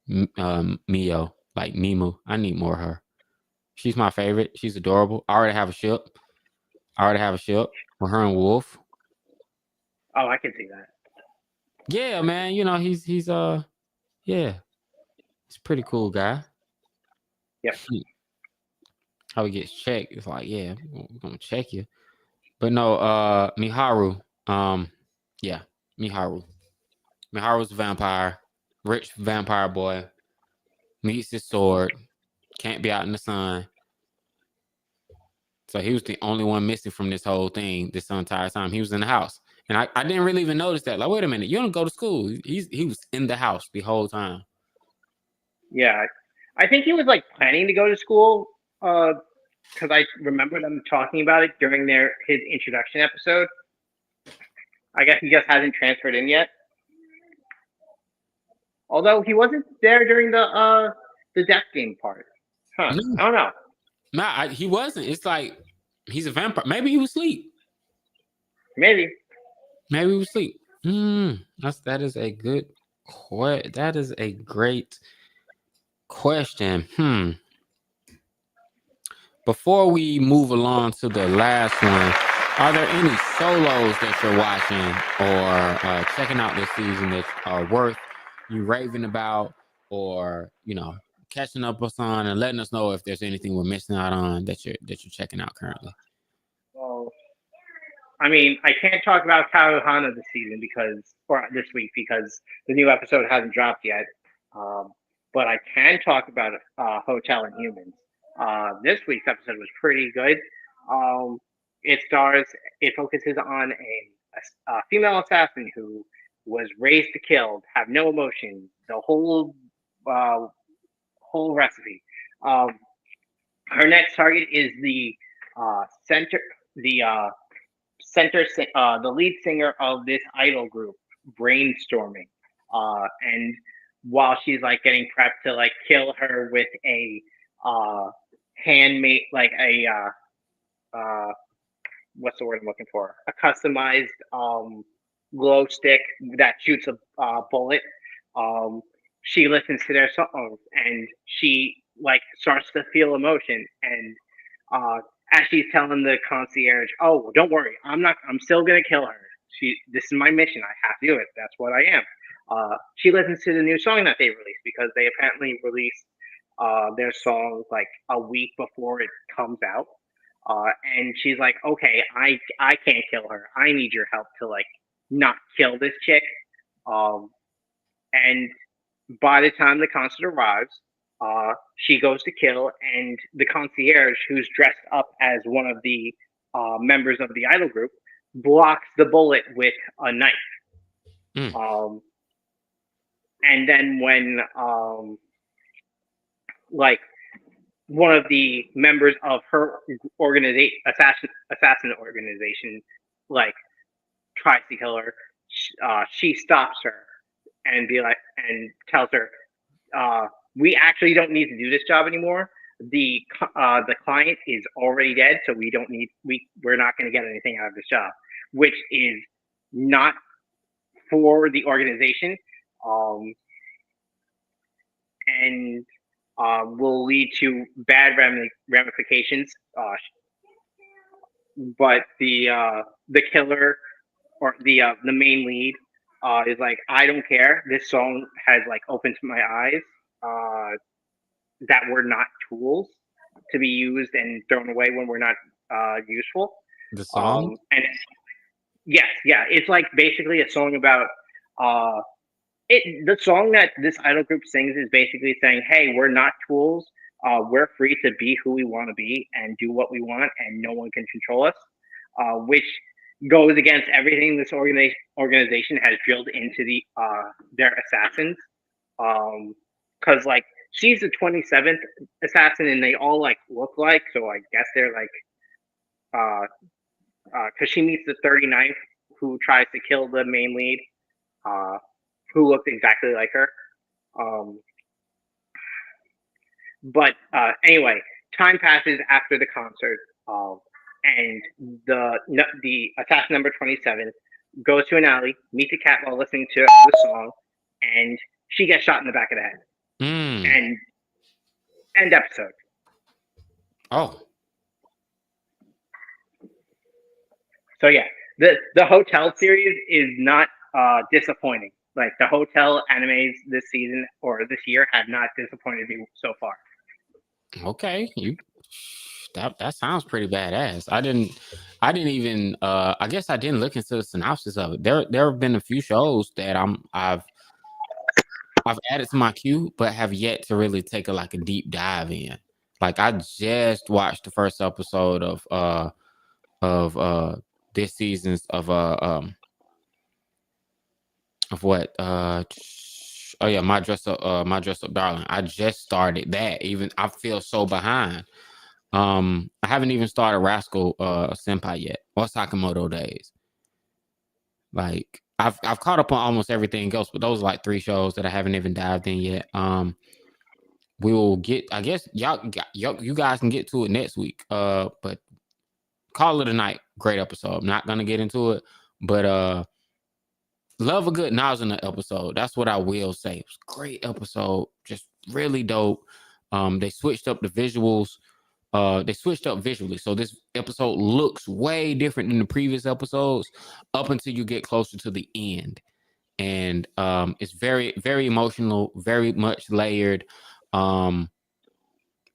Mio, like Mimu. I need more of her. She's my favorite. She's adorable. I already have a ship. With her and Wolf. Oh, I can see that. Yeah, man. You know, he's he's a pretty cool guy. Yep. How he gets checked. It's like, yeah, we're gonna check you. But no, Miharu. Yeah, Miharu. Miharu's a vampire, rich vampire boy. Meets his sword. Can't be out in the sun. So he was the only one missing from this whole thing this entire time. He was in the house. And I didn't really even notice that. Like, wait a minute, you don't go to school. He was in the house the whole time. Yeah. I think he was like planning to go to school, because I remember them talking about it during his introduction episode. I guess he just hasn't transferred in yet. Although he wasn't there during the death game part. Huh. No. I don't know. Nah, he wasn't. It's like he's a vampire. Maybe he was asleep. Maybe. Maybe he was asleep. That is a good that is a great question. Before we move along to the last one, are there any solos that you're watching or checking out this season that are worth you raving about, or catching up on and letting us know if there's anything we're missing out on that you're checking out currently? Well, I mean, I can't talk about Karuhana this season or this week because the new episode hasn't dropped yet. But I can talk about Hotel and Humans. This week's episode was pretty good. It focuses on a female assassin who was raised to kill, have no emotion, the whole recipe. Her next target is the lead singer of this idol group, Brainstorming. And while she's like getting prepped to like kill her with a handmade, like what's the word I'm looking for? A customized glow stick that shoots a bullet. She listens to their songs and she like starts to feel emotion, and as she's telling the concierge, "Oh, don't worry, I'm still gonna kill her. This is my mission. I have to do it. That's what I am." She listens to the new song that they released because they apparently released their song like a week before it comes out. And she's like, "Okay, I can't kill her. I need your help to like not kill this chick." And by the time the concert arrives, she goes to kill, and the concierge, who's dressed up as one of the members of the idol group, blocks the bullet with a knife. And then when like one of the members of her assassin organization like tries to kill her, she stops her and tells her, "We actually don't need to do this job anymore. The client is already dead, so we're not going to get anything out of this job," which is not for the organization, and will lead to bad ramifications. But the killer, or the main lead, is like, "I don't care. This song has like opened my eyes that we're not tools to be used and thrown away when we're not useful." The song? And it's like basically a song about the song that this idol group sings is basically saying, "Hey, we're not tools. We're free to be who we want to be and do what we want, and no one can control us," which goes against everything this organization has drilled into their assassins. Because like she's the 27th assassin, and they all like look like, so I guess they're like, because she meets the 39th, who tries to kill the main lead, who looked exactly like her. But anyway, time passes after the concert, and the assassin number 27 goes to an alley, meets a cat while listening to the song, and she gets shot in the back of the head. Mm. And end episode. Oh. So yeah, the Hotel series is not disappointing. Like the Hotel animes this season or this year have not disappointed me so far. Okay, that sounds pretty badass. I didn't even I guess I didn't look into the synopsis of it. There have been a few shows that I've added to my queue, but have yet to really take a deep dive in. Like I just watched the first episode of this season's of what oh yeah, my dress up darling. I just started that. Even I feel so behind. I haven't even started Rascal Senpai yet or Sakamoto Days. Like I've caught up on almost everything else, but those are like 3 shows that I haven't even dived in yet. We will get, I guess you guys can get to it next week. But call it a night. Great episode. I'm not gonna get into it, but love a good Nazuna episode. That's what I will say. It was a great episode, just really dope. They switched up the visuals. They switched up visually, so this episode looks way different than the previous episodes up until you get closer to the end, and it's very, very emotional, very much layered. Yeah,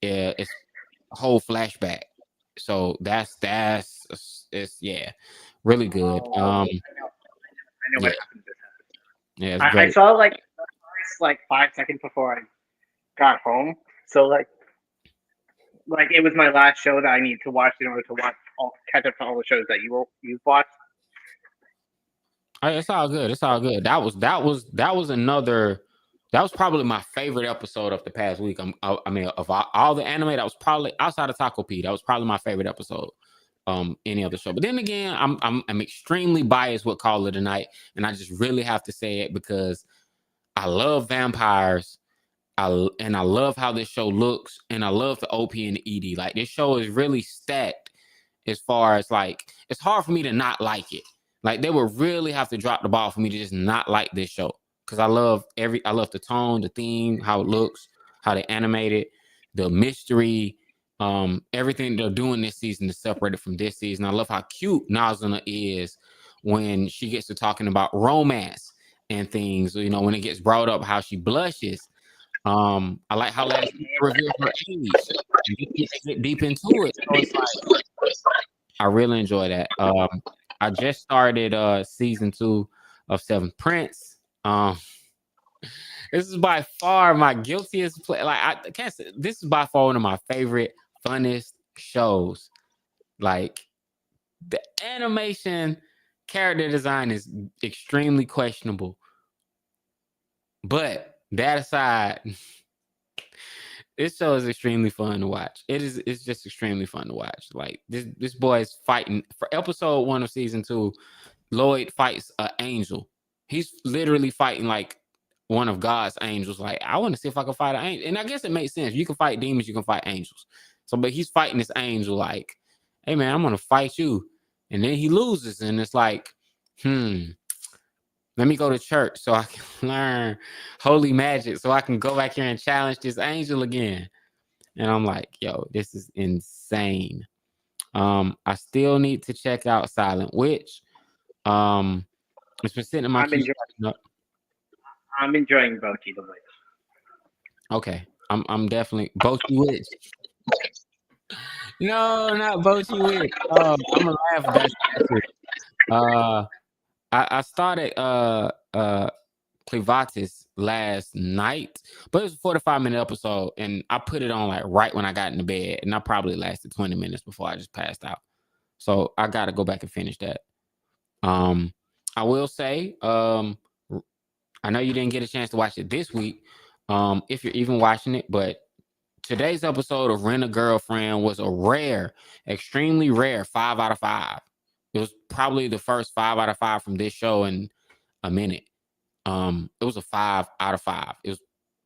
it's a whole flashback, so that's it's yeah, really good. I know Yeah, what happened this episode. yeah, it's I great. saw like the first 5 seconds before I got home. So like it was my last show that I need to watch in order to catch up to all the shows that you've watched. It's all good. It's all good. That was another. That was probably my favorite episode of the past week. I mean, of all the anime, that was probably outside of Taco P. That was probably my favorite episode. Any other show, but then again, I'm extremely biased with Call It a Night, and I just really have to say it because I love vampires. I love how this show looks, and I love the OP and the ED. Like this show is really stacked as far as like it's hard for me to not like it. Like they would really have to drop the ball for me to just not like this show because I love the tone, the theme, how it looks, how they animate it, the mystery, everything they're doing this season is separated from this season. I love how cute Nazuna is when she gets to talking about romance and things. You know, when it gets brought up, how she blushes. I like how last week they revealed her age. They get deep into it. So it's like I really enjoy that. I just started season 2 of Seventh Prince. This is by far my guiltiest play. Like I can't say this is by far one of my favorite, funnest shows. Like the animation, character design is extremely questionable. But that aside, this show is extremely fun to watch. It's just extremely fun to watch. Like this boy is fighting for episode 1 of season 2. Lloyd fights an angel. He's literally fighting like one of God's angels. Like, I want to see if I can fight an angel. And I guess it makes sense. You can fight demons, you can fight angels. So, but he's fighting this angel like, hey man, I'm gonna fight you. And then he loses, and it's like, let me go to church so I can learn holy magic so I can go back here and challenge this angel again. And I'm like, yo, this is insane. I still need to check out Silent Witch. It's been sitting in my queue. I'm enjoying Bochi the Witch. Okay. I'm definitely Bochi Witch. No, not Bochi Witch. I'm gonna laugh at that. I started Clevatis last night, but it was a 45-minute episode, and I put it on like right when I got into bed, and I probably lasted 20 minutes before I just passed out. So I gotta go back and finish that. I will say, I know you didn't get a chance to watch it this week, if you're even watching it, but today's episode of Rent a Girlfriend was a rare, extremely rare 5 out of 5. It was probably the first 5 out of 5 from this show in a minute. It was a 5 out of 5.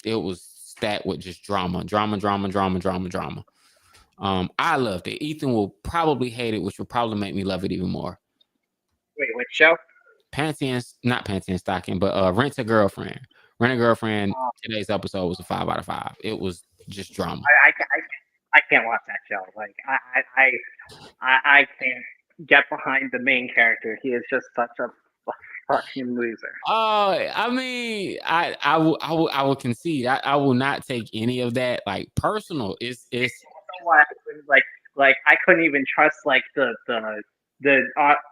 It was stacked with just drama. I loved it. Ethan will probably hate it, which will probably make me love it even more. Wait, which show? Not Panty and Stocking, but Rent a Girlfriend. Rent a Girlfriend. Today's episode was a 5 out of 5. It was just drama. I can't watch that show. Like I can't get behind the main character. He is just such a fucking loser. I mean, I will concede. I will not take any of that like personal. It's like I couldn't even trust like the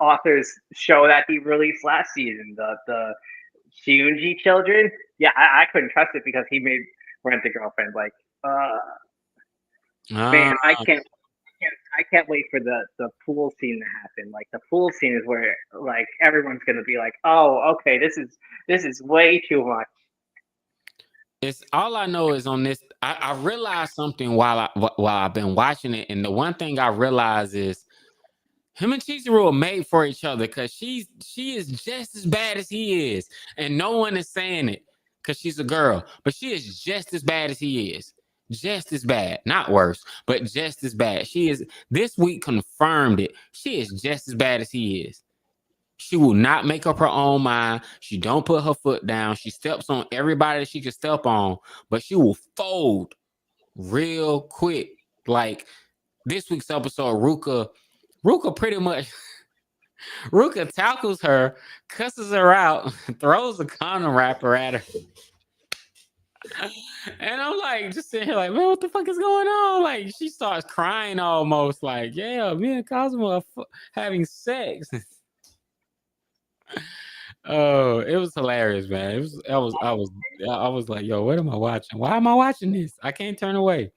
author's show that he released last season, the Shiunji children. Yeah, I couldn't trust it because he made Rent a Girlfriend. Like, man, I can't wait for the pool scene to happen. Like the pool scene is where like everyone's gonna be like, oh, okay, this is way too much. It's all I know is on this. I realized something while I've been watching it, and the one thing I realized is him and Chizuru are made for each other because she is just as bad as he is, and no one is saying it because she's a girl, but she is just as bad as he is. Just as bad, not worse, but just as bad. She is. This week confirmed it. She is just as bad as he is. She will not make up her own mind. She don't put her foot down. She steps on everybody that she can step on, but she will fold real quick. Like this week's episode, Ruka pretty much Ruka tackles her, cusses her out, throws a condom wrapper at her. And I'm like, just sitting here like, man, what the fuck is going on? Like, she starts crying almost like, yeah, me and Cosmo are having sex. Oh, it was hilarious, man. I was like, yo, what am I watching? Why am I watching this? I can't turn away.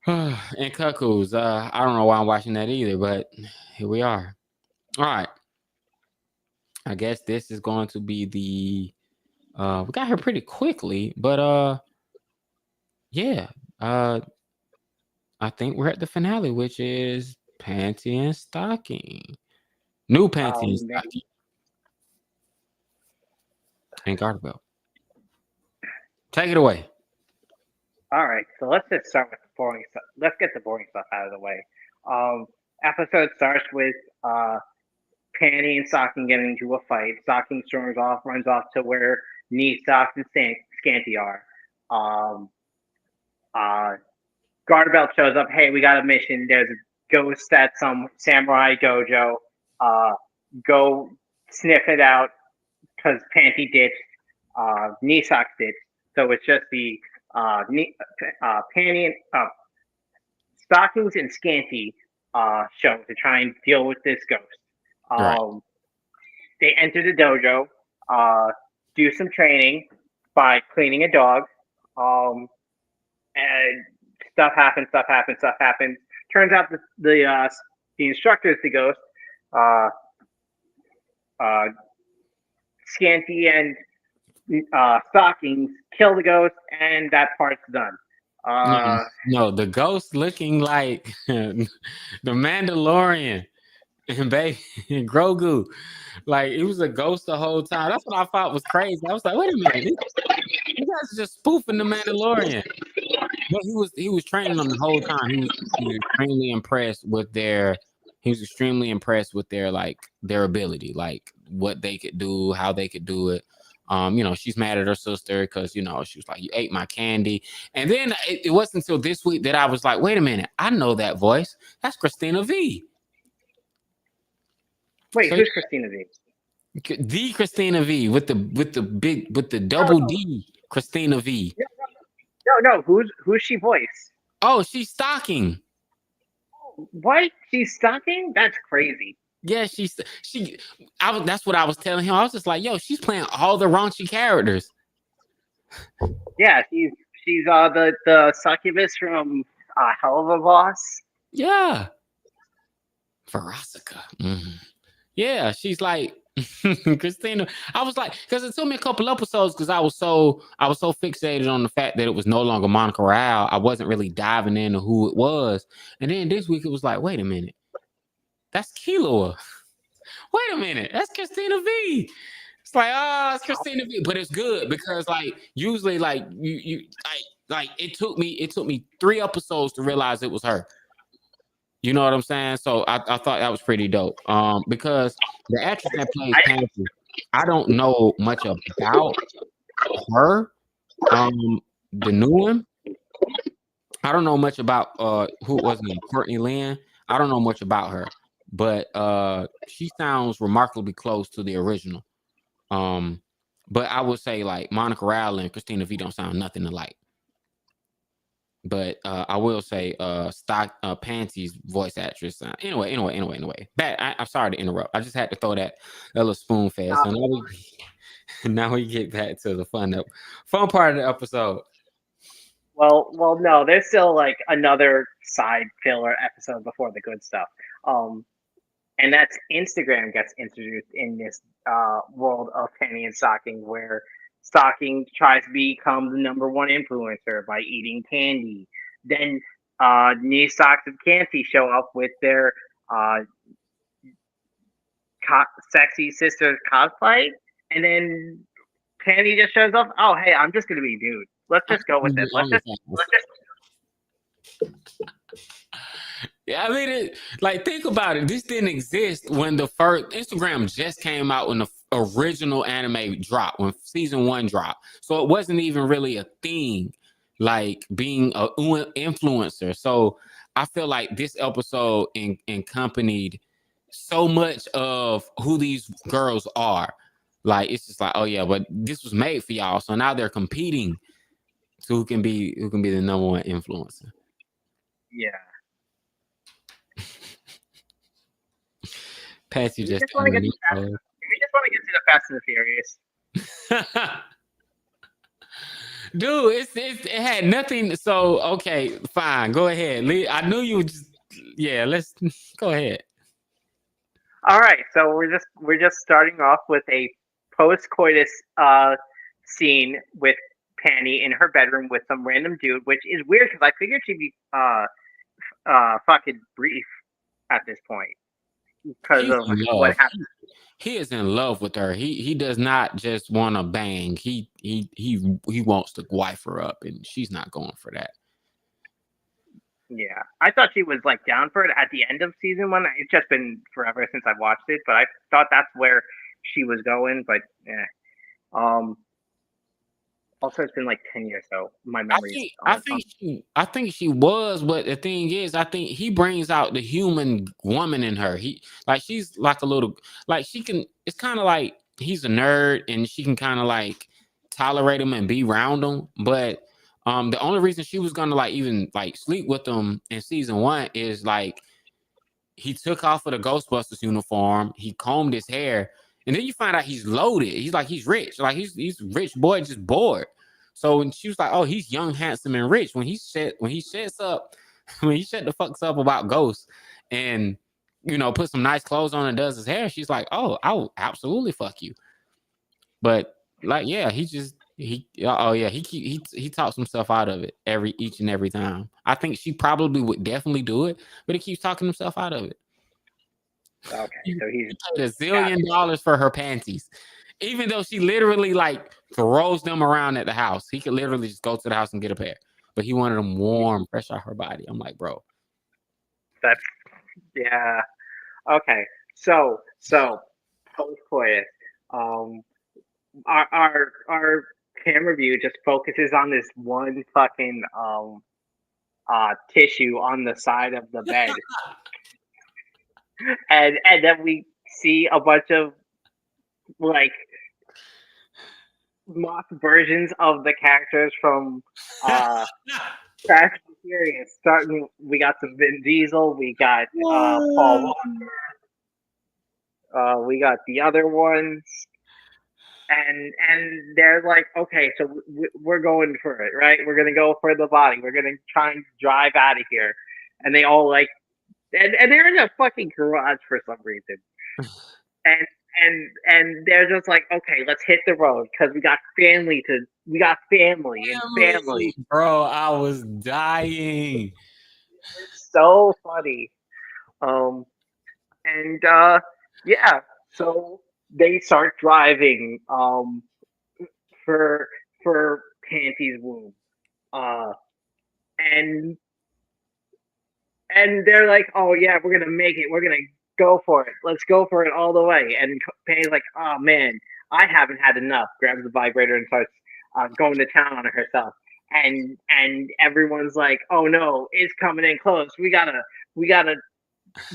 And Cuckoos, I don't know why I'm watching that either, but here we are. All right. I guess this is going to be the we got here pretty quickly, but yeah. I think we're at the finale, which is Panty and Stocking. New Panty and Stocking. And Garter Belt. Take it away. All right, so let's just start with the boring stuff. Let's get the boring stuff out of the way. Episode starts with Panty and Stocking getting into a fight. Stocking storms off, runs off to where Knee Socks and Scanty are. Garter Belt shows up. Hey, we got a mission. There's a ghost at some samurai dojo. Go sniff it out because Panty ditched. Knee Socks ditched. So it's just the Panty and Stockings and Scanty show to try and deal with this ghost. Right. They enter the dojo, do some training by cleaning a dog, and stuff happens. Turns out the instructor is the ghost. Scanty and Stockings kill the ghost, and that part's done. No, the ghost looking like the Mandalorian and baby Grogu, like it was a ghost the whole time. That's what I thought was crazy. I was like, wait a minute, you guys are just spoofing the Mandalorian. But he was training them the whole time. He was extremely impressed with their. He was extremely impressed with their ability, like what they could do, how they could do it. She's mad at her sister because she was like, you ate my candy. And then it wasn't until this week that I was like, wait a minute, I know that voice. That's Christina V. Wait, who's Christina V? The Christina V with the double D Christina V. No, who's she voice? Oh, she's Stocking. What? She's Stocking? That's crazy. Yeah, that's what I was telling him. I was just like, yo, she's playing all the raunchy characters. Yeah, she's the succubus from Hell of a Boss. Yeah. Verasica. Mm-hmm. Yeah, she's like Christina. I was like, because it took me a couple episodes because I was so fixated on the fact that it was no longer Monica Rao. I wasn't really diving into who it was. And then this week it was like, wait a minute. That's Killua. Wait a minute. That's Christina V. It's like, oh, it's Christina V, but it's good because like usually like you like it took me 3 episodes to realize it was her. You know what I'm saying? So I thought that was pretty dope. Because the actress that plays Panty, I don't know much about her. The new one, I don't know much about who was it, Courtney Lynn. I don't know much about her, but she sounds remarkably close to the original. But I would say like Monica Rowell and Christina V don't sound nothing alike. But I will say Panty's voice actress. Anyway. I'm sorry to interrupt. I just had to throw that little spoon fast. So now we get back to the fun part of the episode. Well, no, there's still like another side filler episode before the good stuff. And that's Instagram gets introduced in this world of Panty and Stocking, where Stocking tries to become the #1 influencer by eating candy. Then Knee Socks and Canty show up with their sexy sisters cosplay, and then Panty just shows up. Oh, hey, I'm just gonna be nude. Let's just go with it. Let's just. Yeah, I mean, like think about it. This didn't exist when the first Instagram just came out when the original anime dropped, when season 1 dropped. So it wasn't even really a thing, like being an influencer. So I feel like this episode accompanied so much of who these girls are. Like it's just like, oh yeah, but this was made for y'all. So now they're competing to who can be the #1 influencer. Yeah. Patsy just want to get to the Fast and the Furious. Dude, it had nothing. So okay, fine, go ahead. I knew you would just let's go ahead. All right, so we're just starting off with a post-coitus scene with Panty in her bedroom with some random dude, which is weird because I figured she'd be fucking brief at this point because of what happened. He is in love with her. He does not just want to bang. He wants to wife her up, and she's not going for that. Yeah, I thought she was like down for it at the end of season 1. It's just been forever since I've watched it, but I thought that's where she was going. But also it's been like 10 years, so my memory. I think she was, but the thing is, I think he brings out the human woman in her. She's like a little, like she can. It's kind of like he's a nerd, and she can kind of like tolerate him and be around him, but. The only reason she was gonna even sleep with him in season 1 is like he took off of the Ghostbusters uniform, he combed his hair, and then you find out he's loaded. He's rich, like he's rich boy just bored. So when she was like, "Oh, he's young, handsome, and rich," when he shut the fucks up about ghosts, and put some nice clothes on and does his hair, she's like, "Oh, I will absolutely fuck you." But he talks himself out of it each and every time. I think she probably would definitely do it, but he keeps talking himself out of it. Okay, so he paid $1 zillion for her panties, even though she literally throws them around at the house. He could literally just go to the house and get a pair, but he wanted them warm, fresh out her body. I'm like, bro, yeah. Okay, so post-coitus, our camera view just focuses on this one fucking tissue on the side of the bed, and then we see a bunch of mock versions of the characters from Fast and Furious. We got some Vin Diesel, we got Paul Walker, we got the other ones. And they're like, okay, so we're going for it, right? We're gonna go for the body. We're gonna try and drive out of here. And they all and they're in a fucking garage for some reason. And they're just like, okay, let's hit the road because we got family. Bro, I was dying. It's so funny. Yeah. So they start driving for Panty's womb. Uh, and they're like, "Oh yeah, we're gonna make it. We're gonna go for it. Let's go for it all the way." And Penny's like, "Oh man, I haven't had enough." Grabs the vibrator and starts going to town on herself. And everyone's like, "Oh no, it's coming in close. We gotta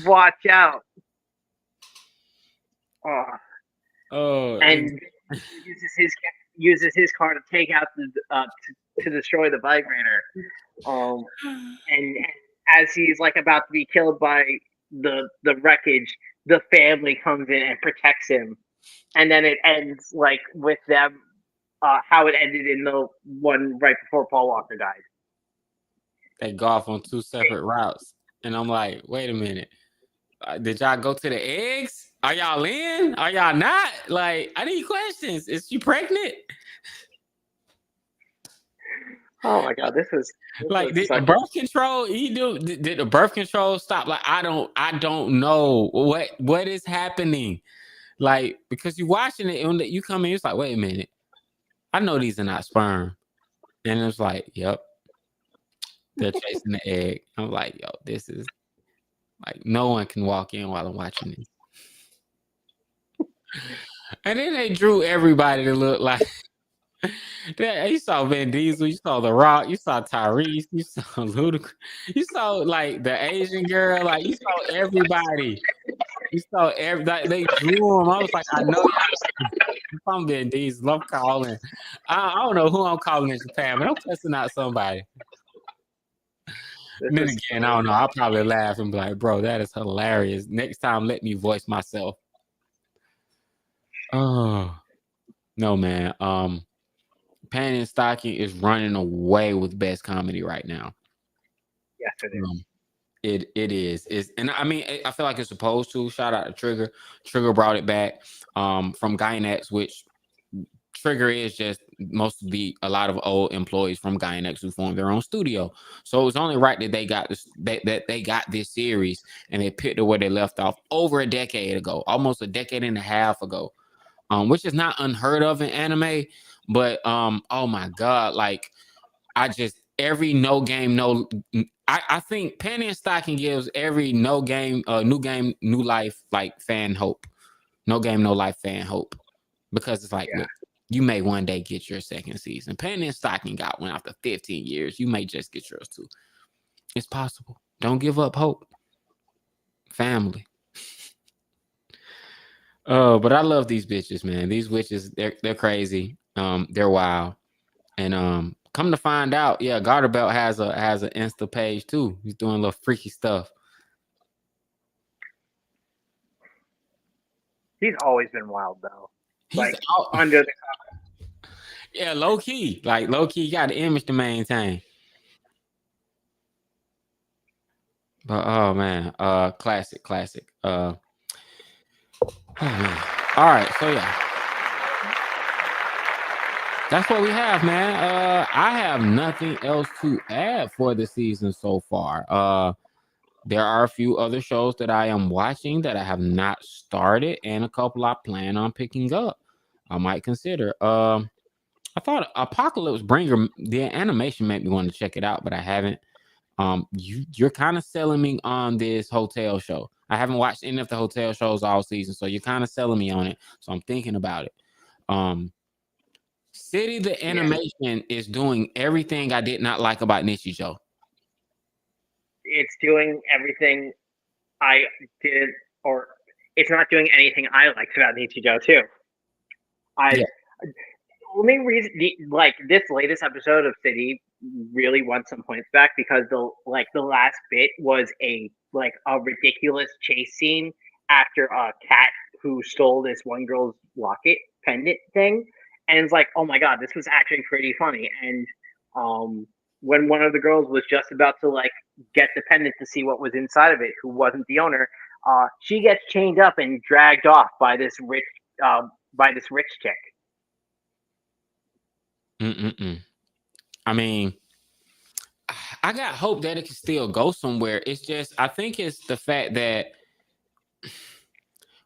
watch out." Oh, Oh, and uses his car to take out the to destroy the vibrator. Um, and as he's like about to be killed by the wreckage, the family comes in and protects him, and then it ends like with them how it ended in the one right before Paul Walker died. they go off on two separate routes, and I'm like, wait a minute, did y'all go to the eggs? Are y'all in? Are y'all not? Like, I need questions. Is she pregnant? Oh my god, this was Like, did the birth control? Did the birth control stop? Like, I don't know what is happening. Like, because you watching it and you come in, it's like, wait a minute, I know these are not sperm, and it's like, yep, they're chasing the egg. I'm like, yo, this is like, no one can walk in while I'm watching this. And then they drew everybody to look like. You saw Vin Diesel, you saw The Rock, you saw Tyrese, you saw Ludacris, you saw like the Asian girl, like you saw everybody. You saw everybody. They drew them. I was like, I know y'all. If I'm Vin Diesel, I'm calling. I don't know who I'm calling in Japan, but I'm testing out somebody. And then again, I don't know. I'll probably laugh and be like, bro, that is hilarious. Next time, let me voice myself. Oh no, man. Panty and Stocking is running away with best comedy right now. Yes, it is. It is. And I mean, I feel like it's supposed to. Shout out to Trigger. Trigger brought it back from Gynex, which Trigger is just mostly a lot of old employees from Gynex who formed their own studio. So it was only right that they got this that they got this series and they picked it where they left off over a decade ago, almost a decade and a half ago. Which is not unheard of in anime, but oh my god, like every no game, no, I think Panty and Stocking gives every no game, new game, new life, like fan hope. No game, no life fan hope. Because it's like, look, you may one day get your second season. Panty and Stocking got one after 15 years. You may just get yours too. It's possible. Don't give up hope. Family. Oh, but I love these bitches, man. These witches, they're crazy. They're wild. And come to find out, yeah, Garterbelt has an Insta page too. He's doing a little freaky stuff. He's always been wild though. He's like under the yeah, low key. Like low key, you got the image to maintain. But oh man, classic. Oh man. All right, so yeah. That's what we have, man. I have nothing else to add for the season so far. There are a few other shows that I am watching that I have not started, and a couple I plan on picking up. I might consider. I thought Apocalypse Bringer, the animation made me want to check it out, but I haven't. You're kind of selling me on this hotel show. I haven't watched any of the hotel shows all season, so you're kind of selling me on it. So I'm thinking about it. City the animation is doing everything I did not like about Nichijou. It's doing everything I did, or it's not doing anything I liked about Nichijou too. The only reason, like this latest episode of City, really won some points back because the last bit was a ridiculous chase scene after a cat who stole this one girl's locket pendant thing, and it's like, oh my god, this was actually pretty funny. And when one of the girls was just about to get the pendant to see what was inside of it, who wasn't the owner, she gets chained up and dragged off by this rich chick. I mean, I got hope that it can still go somewhere. It's just, I think it's the fact that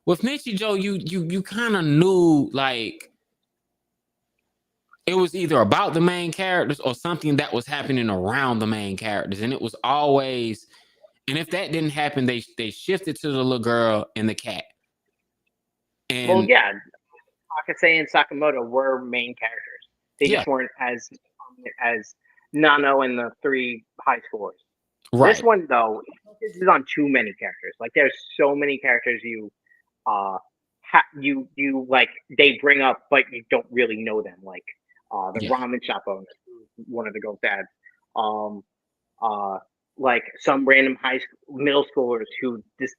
with Nichijou, you kind of knew like it was either about the main characters or something that was happening around the main characters, and it was always. And if that didn't happen, they shifted to the little girl and the cat. Well, And yeah, Akase and Sakamoto were main characters. They yeah, just weren't as prominent as Nano and the three high scores. right. This one though, it focuses on too many characters. Like there's so many characters you like they bring up, but you don't really know them. Like the Yeah. ramen shop owner, who's one of the girls' dads. Um, like some random middle schoolers who ditch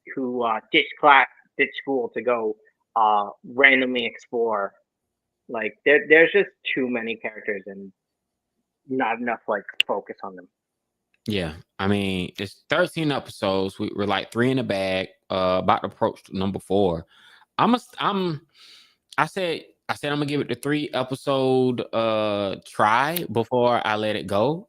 school to go randomly explore. Like there's just too many characters and not enough like focus on them. Yeah. I mean, it's 13 episodes. We're like 3 in the bag. About to approach number 4. I said I'm gonna give it the 3 episode try before I let it go.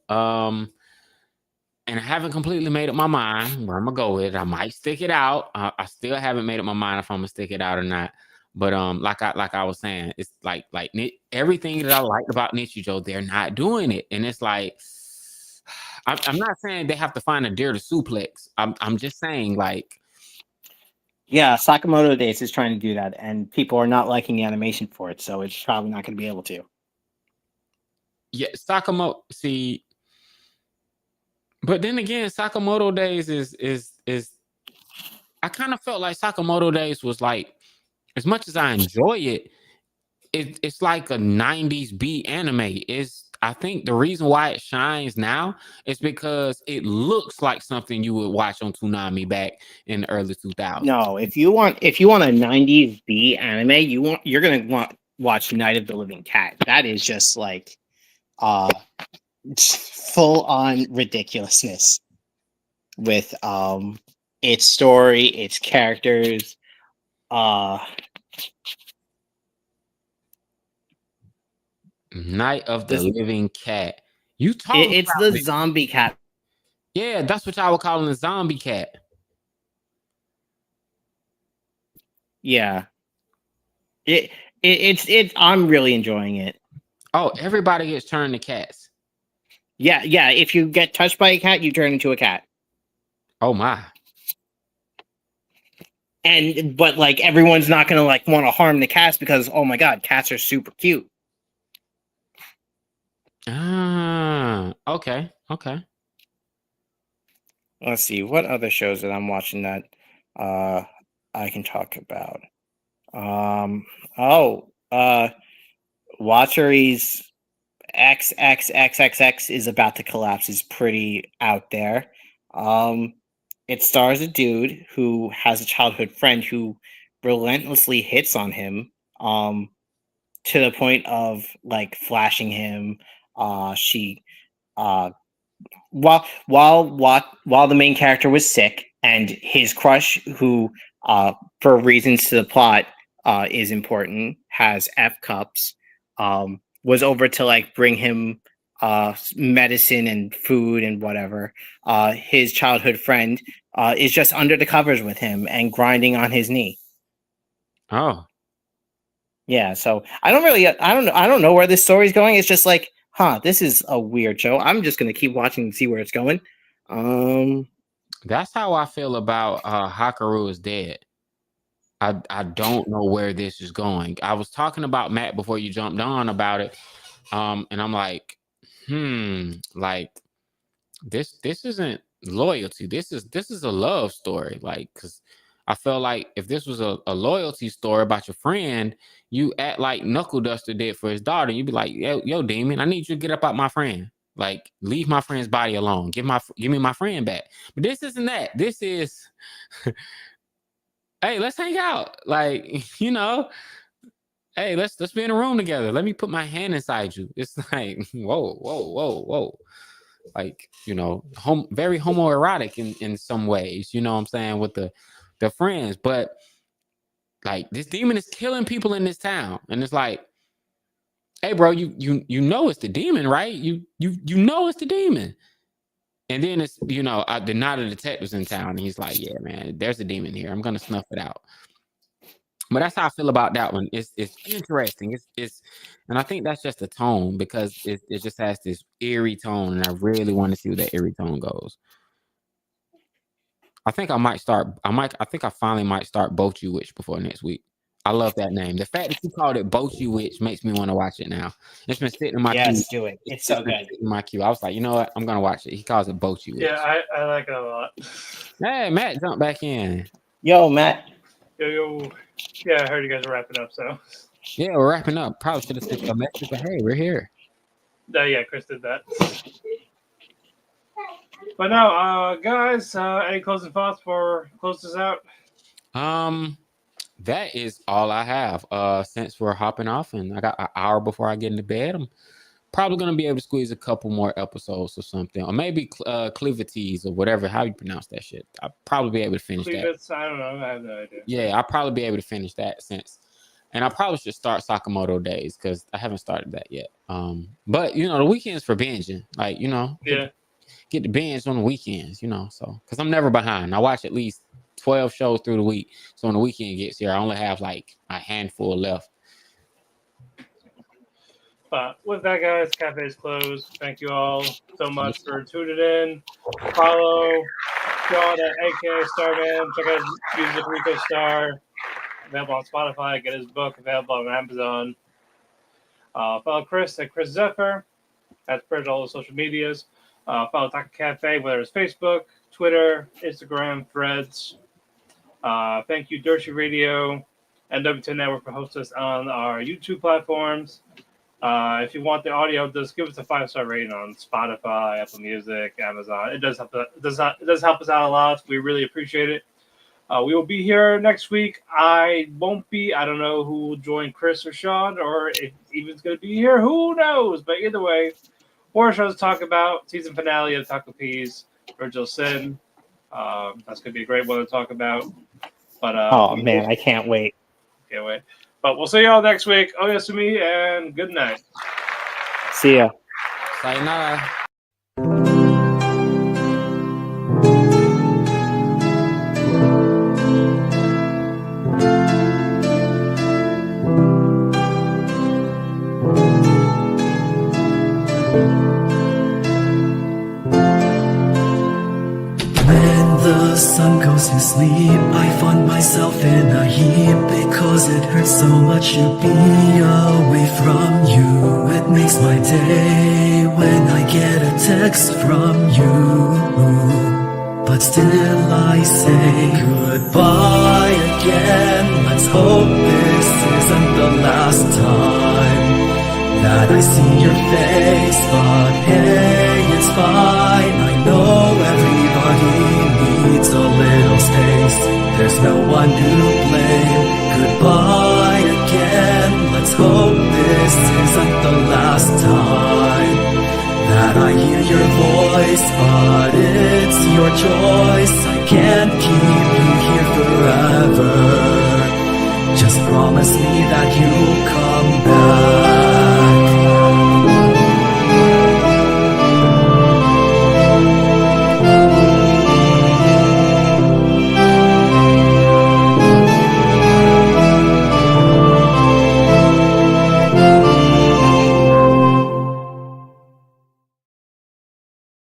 And I haven't completely made up my mind where I'm gonna go with it. I might stick it out. I still haven't made up my mind if I'm gonna stick it out or not. But like I was saying, it's like everything that I liked about Nichijou, they're not doing it, and it's like I'm not saying they have to find a deer to suplex. I'm just saying like Yeah, Sakamoto Days is trying to do that, and people are not liking the animation for it, so it's probably not going to be able to. yeah, Sakamoto. See, but then again, Sakamoto Days is. I kind of felt like Sakamoto Days was like, as much as I enjoy it, it's like a 90s B anime. I think the reason why it shines now is because it looks like something you would watch on Toonami back in the early 2000s. No, if you want a 90s B anime, you're going to watch Night of the Living Cat. That is just like full on ridiculousness with its story, its characters, Night of the Living Cat. You talk it's about the it. zombie cat. Yeah, that's what y'all were calling the zombie cat. Yeah. It's I'm really enjoying it. Oh, everybody gets turned to cats. Yeah. If you get touched by a cat, you turn into a cat. Oh my. But like everyone's not gonna like want to harm the cats because oh my god, cats are super cute. Okay. Let's see what other shows that I'm watching that I can talk about. Watchery's XXXXX is about to collapse is pretty out there. It stars a dude who has a childhood friend who relentlessly hits on him to the point of like flashing him. She while the main character was sick and his crush who for reasons to the plot is important, has F cups, was over to like bring him medicine and food and whatever. His childhood friend is just under the covers with him and grinding on his knee. Oh. Yeah, so I don't know where this story's going. It's just like, this is a weird show. I'm just gonna keep watching and see where it's going. That's how I feel about Hakaru is Dead. I don't know where this is going. I was talking about Matt before you jumped on about it. And I'm like, like this isn't loyalty. This is a love story. Like, cause I felt like if this was a loyalty story about your friend, you act like Knuckle Duster did for his daughter. You'd be like, yo, Demon, I need you to get up out my friend. Like, leave my friend's body alone. Give me my friend back. But this isn't that. This is, hey, let's hang out. Like, you know, hey, let's be in a room together. Let me put my hand inside you. It's like, whoa. Like, you know, very homoerotic in some ways. You know what I'm saying, with the friends. But like, this demon is killing people in this town, and it's like, hey, bro, you know it's the demon, right? You know it's the demon. And then it's, you know, the not a detective's in town, and he's like, yeah, man, there's a demon here. I'm gonna snuff it out. But that's how I feel about that one. It's interesting. It's and I think that's just a tone because it just has this eerie tone, and I really want to see where that eerie tone goes. I think I might start. I think I finally might start Bochi Witch before next week. I love that name. The fact that you called it Bochi Witch makes me want to watch it now. It's been sitting in my queue. Yes, do it. It's so been good. sitting in my queue. I was like, you know what? I'm gonna watch it. He calls it Bochi Witch. Yeah, I like it a lot. Hey, Matt, jump back in. Yo, Matt. Yo. Yeah, I heard you guys are wrapping up, so. Yeah, we're wrapping up. Probably should have sent you a message, but hey, we're here. Yeah, Chris did that. But now, guys, any closing thoughts before close this out? That is all I have. Since we're hopping off and I got an hour before I get into bed, I'm probably gonna be able to squeeze a couple more episodes or something, or maybe Cleavities or whatever. How you pronounce that shit? I'll probably be able to finish that. I don't know. I have no idea. Yeah, I'll probably be able to finish that and I probably should start Sakamoto Days because I haven't started that yet. But you know, the weekends for binging, like get the binge on the weekends, so because I'm never behind. I watch at least 12 shows through the week, so when the weekend gets here, I only have like a handful left. But with that, guys, cafe is closed. Thank you all so much for tuning in. Follow Sean at AK Starman. Check out his music, Rico Star. Available on Spotify. Get his book available on Amazon. Follow Chris at Chris Zephyr. That's pretty all the social medias. Follow Otalku Cafe, whether it's Facebook, Twitter, Instagram, Threads. Thank you, Dirty Radio and W10 Network for hosting us on our YouTube platforms. If you want the audio, just give us a 5-star rating on Spotify, Apple Music, Amazon. It does help us out a lot. We really appreciate it. We will be here next week. I won't be. I don't know who will join Chris or Sean, or if Even's going to be here. Who knows? But either way, more shows to talk about. Season finale of Taco Peas, Virgil Sin. That's going to be a great one to talk about. But Oh man, I can't wait. Can't wait. But we'll see y'all next week. Oyasumi and good night. See ya. Sayonara. The sun goes to sleep, I find myself in a heap because it hurts so much to be away from you. It makes my day when I get a text from you, but still I say goodbye again. Let's hope this isn't the last time that I see your face, but hey, it's fine. I know everybody needs a little space. There's no one to blame. Goodbye again. Let's hope this isn't the last time that I hear your voice, but it's your choice. I can't keep you here forever. Just promise me that you'll come back.